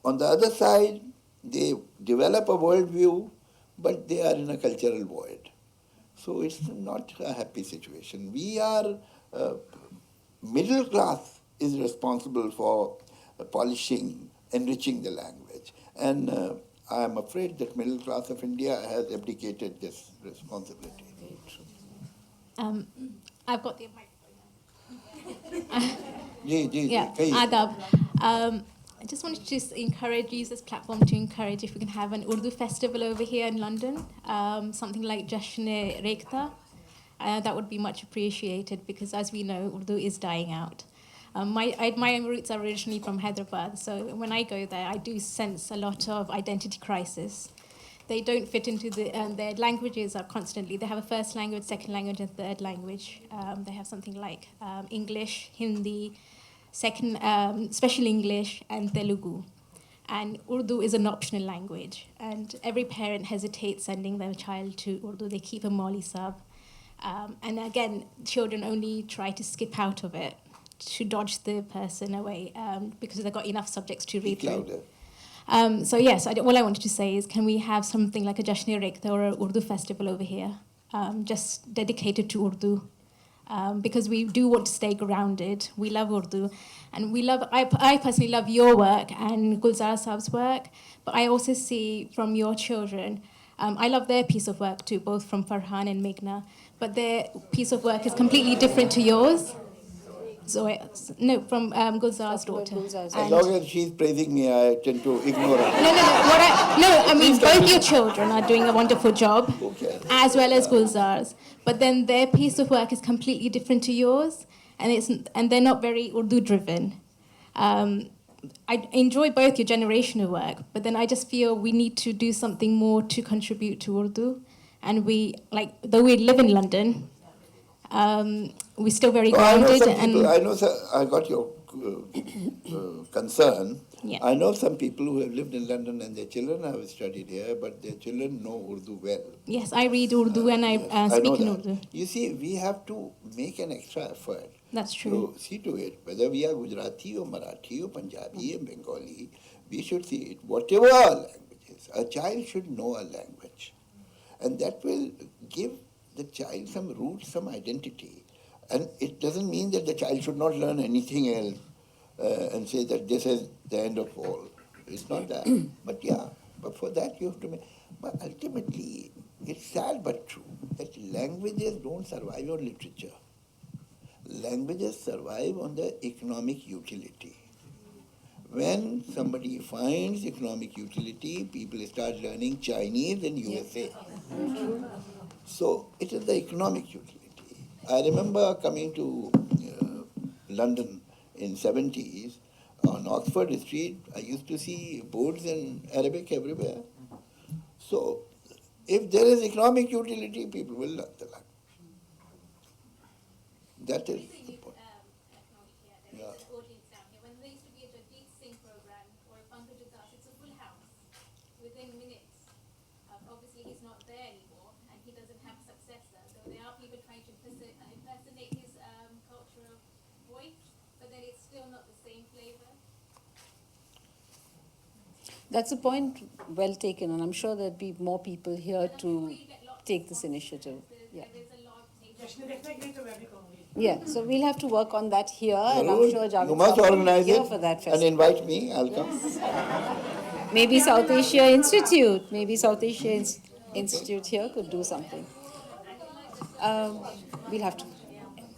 Speaker 6: On the other side, they develop a worldview, but they are in a cultural void. So it's not a happy situation. We are, middle class is responsible for polishing, enriching the language. And I am afraid that middle class of India has abdicated this responsibility.
Speaker 15: I've got the microphone.
Speaker 6: Yeah,
Speaker 15: Adab. I just wanted to just use this platform to encourage if we can have an Urdu festival over here in London, something like Jashan-e-Rekhta. That would be much appreciated because, as we know, Urdu is dying out. My roots are originally from Hyderabad, so when I go there, I do sense a lot of identity crisis. They don't fit into their languages are constantly, they have a first language, second language, and third language. They have something like English, Hindi, special English, and Telugu. And Urdu is an optional language, and every parent hesitates sending their child to Urdu. They keep a Mauli sub. And again, children only try to skip out of it to dodge the person away because they've got enough subjects to read through. So yes, all I wanted to say is, can we have something like a Jashan-e-Rekhta or an Urdu festival over here, just dedicated to Urdu? Because we do want to stay grounded. We love Urdu, and I personally love your work and Gulzar Saab's work, but I also see from your children, I love their piece of work too, both from Farhan and Meghna, but their piece of work is completely different to yours. From Gulzar's daughter.
Speaker 6: As long as she's praising me, I tend to ignore her.
Speaker 15: I mean, both your children are doing a wonderful job, as well as Gulzar's. But then their piece of work is completely different to yours, and they're not very Urdu-driven. I enjoy both your generational work, but then I just feel we need to do something more to contribute to Urdu. And though we live in London, we're still very grounded.
Speaker 6: I got your concern.
Speaker 15: Yeah.
Speaker 6: I know some people who have lived in London and their children have studied here, but their children know Urdu well.
Speaker 15: Yes, I read Urdu and I speak in Urdu.
Speaker 6: You see, we have to make an extra effort.
Speaker 15: That's true.
Speaker 6: To see to it, whether we are Gujarati or Marathi or Punjabi or Bengali, we should see it. Whatever our language is, a child should know a language. And that will give the child some roots, some identity. And it doesn't mean that the child should not learn anything else and say that this is the end of all. It's not that. But for that you have to make. But ultimately, it's sad but true that languages don't survive on literature. Languages survive on the economic utility. When somebody finds economic utility, people start learning Chinese in USA. So it is the economic utility. I remember coming to London in 70s, on Oxford Street, I used to see boards in Arabic everywhere. So if there is economic utility, people will learn the language. That is the point.
Speaker 15: When there used to be a Jagdeep Singh program or a Pankaj Udas, it's a full house within minutes. Obviously, he's not there anymore, and he doesn't have a successor. So there are people trying to impersonate his cultural voice, but then it's still not the same flavor.
Speaker 5: That's a point well taken, and I'm sure there'd be more people here to take this initiative. Yeah.
Speaker 8: जश्न देखने के लिए तो मैं भी कहूँगी.
Speaker 5: Yeah, so we'll have to work on that here, and I'm
Speaker 6: Zarur,
Speaker 5: sure
Speaker 6: you
Speaker 5: Javed
Speaker 6: must
Speaker 5: Sahab will
Speaker 6: organize
Speaker 5: be here
Speaker 6: it
Speaker 5: for that
Speaker 6: and
Speaker 5: festival.
Speaker 6: invite me. I'll come.
Speaker 5: Maybe South Asia Institute, maybe South Asia Institute here could do something. We'll have to.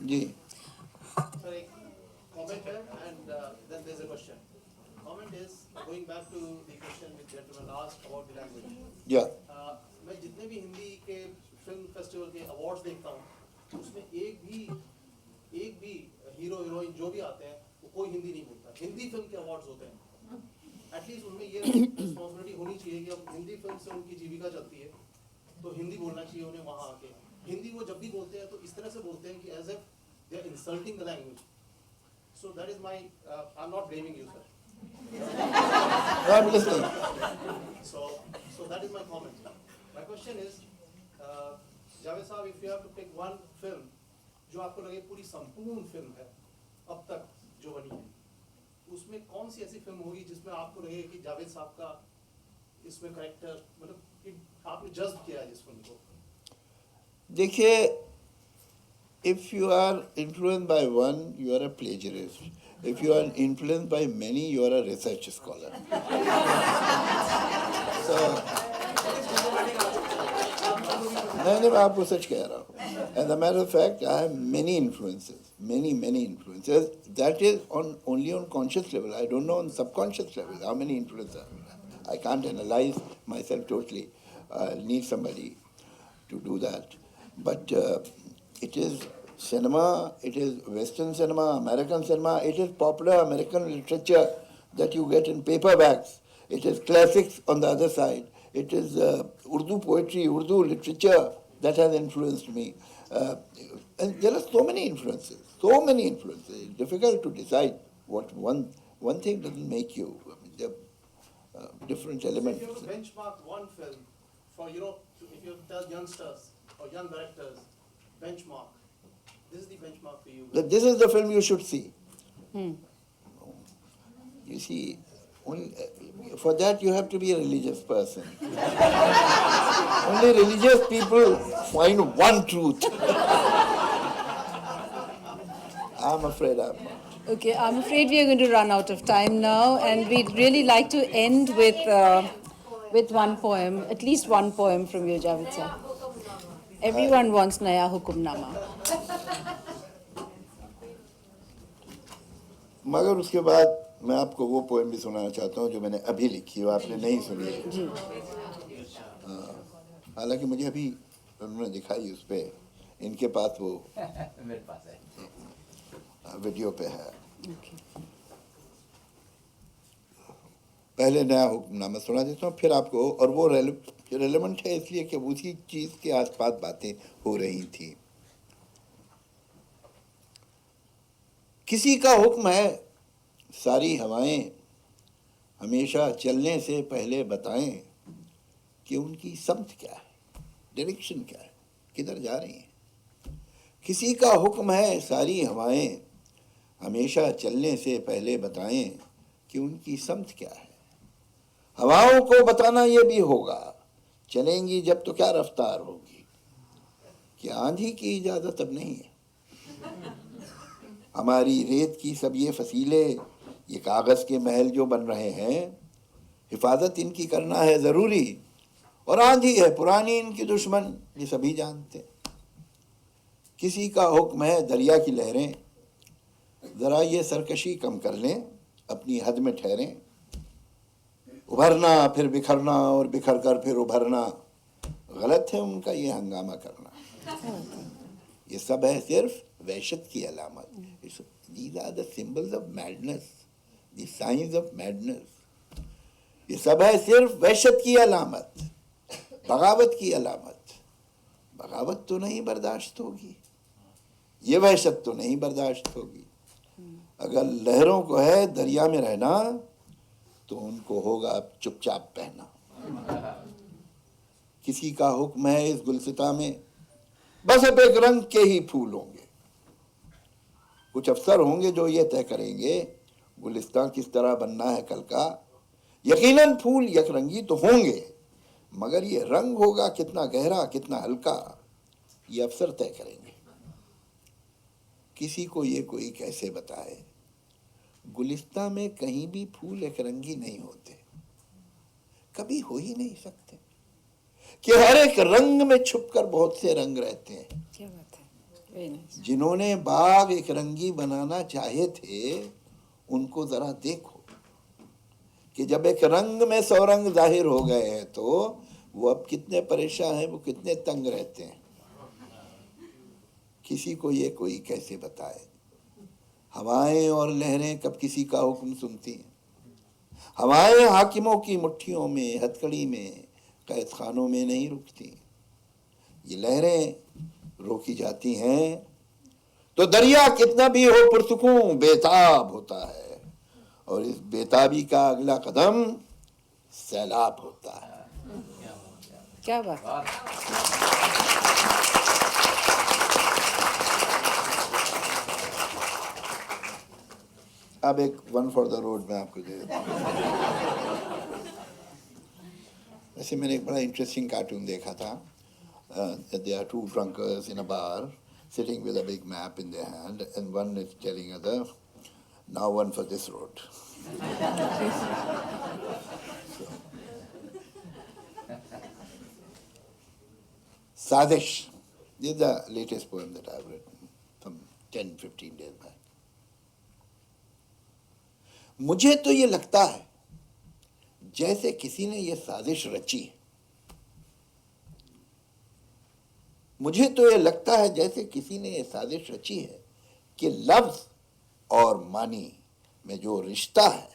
Speaker 6: Ji.
Speaker 3: Sorry, comment here and then there's a question. Comment is going back to the question which gentleman asked about the language.
Speaker 6: Yeah.
Speaker 3: मैं जितने भी हिंदी के film festival के awards देखता हूँ उसमें एक भी हीरो हीरोइन जो भी आते हैं वो कोई हिंदी नहीं बोलता. हिंदी फिल्म के अवार्ड्स होते हैं. एटलीस्ट उनमें ये रिस्पॉन्सिबिलिटी होनी चाहिए कि अब हिंदी फिल्म से उनकी जीविका चलती है तो हिंदी बोलना चाहिए उन्हें वहाँ आके. हिंदी वो जब भी बोलते हैं तो इस तरह से बोलते हैं कि as if they are insulting the language. So that is my I am not blaming you sir.
Speaker 6: I'm listening.
Speaker 3: So that is my comment. My question is, Javed साहब, if you have to pick one film जो आपको लगे पूरी संपूर्ण film है अब तक जो बनी है, उसमें कौन सी ऐसी फिल्म होगी जिसमें आपको लगे कि जावेद साहब का इसमें कैरेक्टर मतलब कि आपने जज्ब किया है जिस फिल्म को?
Speaker 6: देखिए, if you are influenced by one, you are a plagiarist. If you are influenced by many, you are a research scholar. So, मैं आपको सच कह रहा हूँ. As a matter of fact, I have many influences, many influences. That is only on conscious level. I don't know on subconscious level how many influences. I can't analyze myself totally. I need somebody to do that. But it is cinema, it is Western cinema, American cinema, it is popular American literature that you get in paperbacks. It is classics on the other side. It is Urdu poetry, Urdu literature that has influenced me. And there are so many influences. It's difficult to decide what one thing doesn't make you. I mean, there are different elements.
Speaker 3: So if you have to benchmark one film for, if you tell youngsters or young directors, benchmark, this is the benchmark for you.
Speaker 6: This is the film you should see. You see, for that you have to be a religious person. Only religious people find one truth. I'm afraid I'm not.
Speaker 5: Okay, I'm afraid we are going to run out of time now, and we'd really like to end with one poem, at least one poem from you, Javed sir. Everyone wants Naya Hukumnama.
Speaker 6: मगर उसके बाद मैं आपको वो poem भी सुनाना चाहता हूँ जो मैंने अभी लिखी है, आपने नहीं सुनी है. हालांकि मुझे अभी उन्होंने दिखाई उस पे, इनके पास वो मेरे पास है, वीडियो पे है. पहले नया हुक्मनामा सुना देता हूँ, फिर आपको, और वो रेलेवेंट है इसलिए कि उसी चीज़ के आसपास बातें हो रही थी. किसी का हुक्म है सारी हवाएं हमेशा चलने से पहले बताएं कि उनकी समत क्या है, डायरेक्शन क्या है, किधर जा रही हैं. किसी का हुक्म है सारी हवाएं हमेशा चलने से पहले बताएं कि उनकी समत क्या है. हवाओं को बताना ये भी होगा, चलेंगी जब तो क्या रफ्तार होगी, कि आंधी की इजाज़त अब नहीं है. हमारी रेत की सब ये फसीले, ये कागज़ के महल जो बन रहे हैं, हिफाजत इनकी करना है ज़रूरी, और आंधी है पुरानी इनकी दुश्मन, ये सभी जानते. किसी का हुक्म है दरिया की लहरें ज़रा ये सरकशी कम कर लें, अपनी हद में ठहरें. उभरना फिर बिखरना और बिखर कर फिर उभरना, गलत है उनका ये हंगामा करना. ये सब है सिर्फ वहशत की अलामत. These are the symbols of madness, the signs of madness. ये सब है सिर्फ वहशत की अलामत, बगावत की अलामत. बगावत तो नहीं बर्दाश्त होगी, ये वहशत तो नहीं बर्दाश्त होगी. अगर लहरों को है दरिया में रहना तो उनको होगा चुपचाप बहना. किसी का हुक्म है इस गुलसिता में बस अब एक रंग के ही फूल होंगे. कुछ अफसर होंगे जो ये तय करेंगे गुलिस्तान किस तरह बनना है कल का. यकीनन फूल यकरंगी तो होंगे, मगर ये रंग होगा कितना गहरा कितना हल्का, ये अफसर तय करेंगे. किसी को ये कोई कैसे बताए, गुलिस्तां में कहीं भी फूल एक रंगी नहीं होते, कभी हो ही नहीं सकते, कि हर एक रंग में छुपकर बहुत से रंग रहते हैं।
Speaker 5: क्या बात है, वेरी नाइस।
Speaker 6: जिन्होंने बाग एक रंगी बनाना चाहे थे, उनको जरा देखो कि जब एक रंग में 100 रंग जाहिर हो गए हैं तो वो अब कितने परेशान हैं, वो कितने तंग रहते हैं। किसी को ये कोई कैसे बताए, हवाएं और लहरें कब किसी का हुक्म सुनती हैं। हवाएं हाकिमों की मुट्ठियों में, हथकड़ी में, कैद खानों में नहीं रुकती। ये लहरें रोकी जाती हैं तो दरिया कितना भी हो पुरसुकून बेताब होता है, और इस बेताबी का अगला कदम सैलाब होता है।
Speaker 5: क्या बात है।
Speaker 6: अब एक वन फॉर द रोड में आपको दे देता हूँ। वैसे मैंने एक बड़ा इंटरेस्टिंग कार्टून देखा था। There are two drunkards in a bar sitting with a big map in their hand, and one is telling other, now one for this road. Sadesh. This is the latest poem that I've written from 10-15 days back. मुझे तो ये लगता है जैसे किसी ने ये साजिश रची है। मुझे तो ये लगता है जैसे किसी ने ये साजिश रची है कि लफ्ज और मानी में जो रिश्ता है,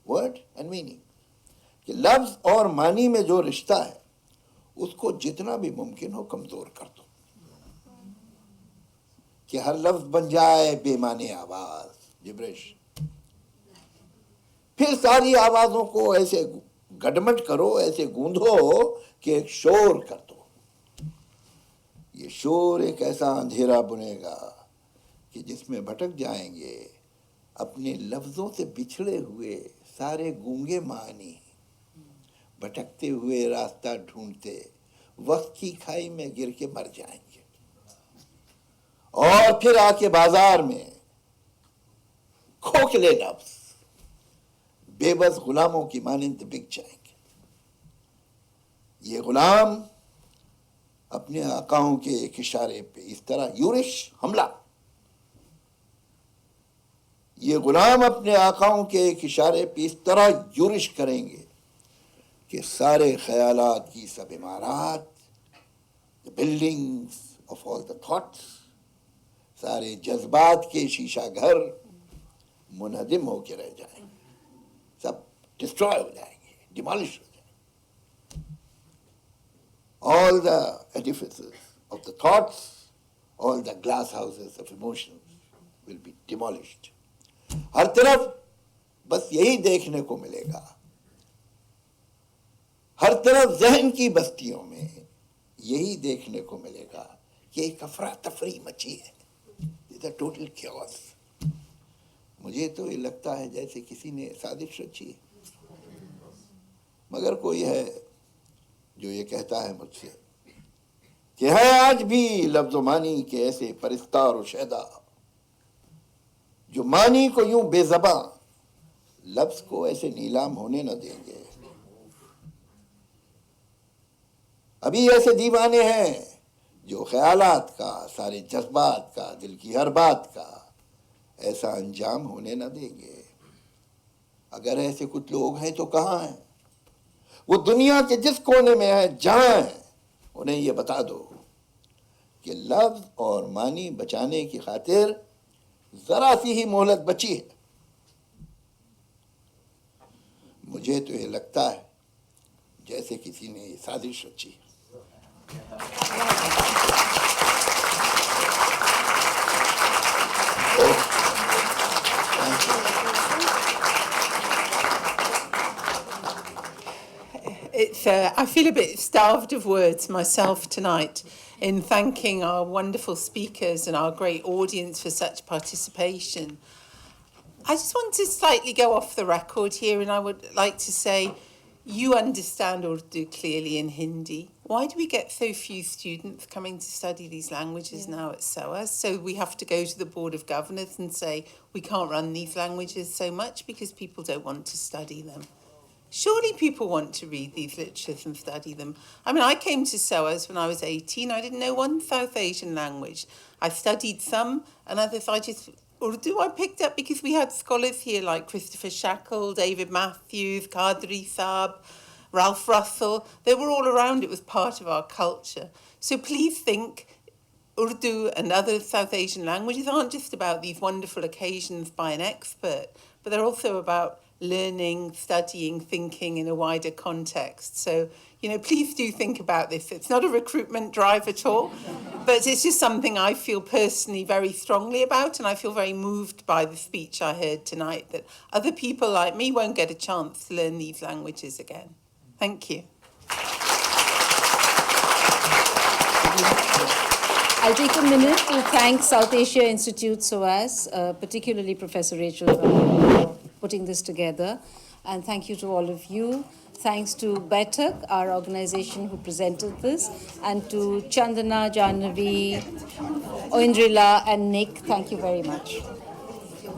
Speaker 6: वर्ड एंड मीनिंग, कि लफ्ज और मानी में जो रिश्ता है उसको जितना भी मुमकिन हो कमजोर कर दो, कि हर लफ्ज बन जाए बेमाने आवाज, जिब्रिश। फिर सारी आवाजों को ऐसे गडमट करो, ऐसे गूंधो कि एक शोर कर दो। ये शोर एक ऐसा अंधेरा बुनेगा कि जिसमें भटक जाएंगे अपने लफ्जों से बिछड़े हुए सारे गूंगे मानी, भटकते हुए रास्ता ढूंढते वक्त की खाई में गिर के मर जाएंगे, और फिर आके बाजार में खोखले लफ्ज बेबस गुलामों की मानिंद बिक जाएंगे। ये गुलाम अपने आकाओं के एक इशारे पे इस तरह यूरिश हमला, ये गुलाम अपने आकाओं के एक इशारे पे इस तरह यूरिश करेंगे कि सारे ख्यालात की सब इमारत, the buildings of all the thoughts, सारे जज्बात के शीशा घर मुनहदिम होके रह जाएंगे, सब डिस्ट्रॉय हो जाएंगे, डिमोलिश हो जाएंगे। All the edifices of the thoughts, all the glass houses of emotions will be demolished. हर तरफ बस यही देखने को मिलेगा, हर तरफ जहन की बस्तियों में यही देखने को मिलेगा कि एक अफरा तफरी मची है, इट्स अ टोटल chaos। मुझे तो ये लगता है जैसे किसी ने साजिश रची है, मगर कोई है जो ये कहता है मुझसे कि है आज भी लफ्ज़ मानी के ऐसे परिस्तार और शैदा जो मानी को यूं बेज़बां लफ्ज़ को ऐसे नीलाम होने न देंगे। अभी ऐसे दीवाने हैं जो ख्यालात का, सारे जज्बात का, दिल की हर बात का ऐसा अंजाम होने न देंगे। अगर ऐसे कुछ लोग हैं तो कहाँ हैं? वो दुनिया के जिस कोने में है, जहां है, उन्हें ये बता दो कि लफ्ज और मानी बचाने की खातिर जरा सी ही मोहलत बची है। मुझे तो ये लगता है जैसे किसी ने ये साजिश रची।
Speaker 1: I feel a bit starved of words myself tonight in thanking our wonderful speakers and our great audience for such participation. I just want to slightly go off the record here, and I would like to say you understand Urdu clearly in Hindi. why do we get so few students coming to study these languages now at SOAS? So we have to go to the Board of Governors and say, we can't run these languages so much because people don't want to study them. Surely people want to read these literatures and study them. I mean, I came to SOAS when I was 18. I didn't know one South Asian language. I studied some, and others Urdu I picked up because we had scholars here like Christopher Shackle, David Matthews, Qadri Saab, Ralph Russell. They were all around. It was part of our culture. So please think Urdu and other South Asian languages aren't just about these wonderful occasions by an expert, but they're also about learning, studying, thinking in a wider context. So, please do think about this. It's not a recruitment drive at all, but it's just something I feel personally very strongly about, and I feel very moved by the speech I heard tonight, that other people like me won't get a chance to learn these languages again. Thank you.
Speaker 5: I'll take a minute to thank South Asia Institute SOAS, particularly Professor Rachel for putting this together. And thank you to all of you. Thanks to Baitak, our organization who presented this, and to Chandana, Jahnavi, Oindrila, and Nick. Thank you very much.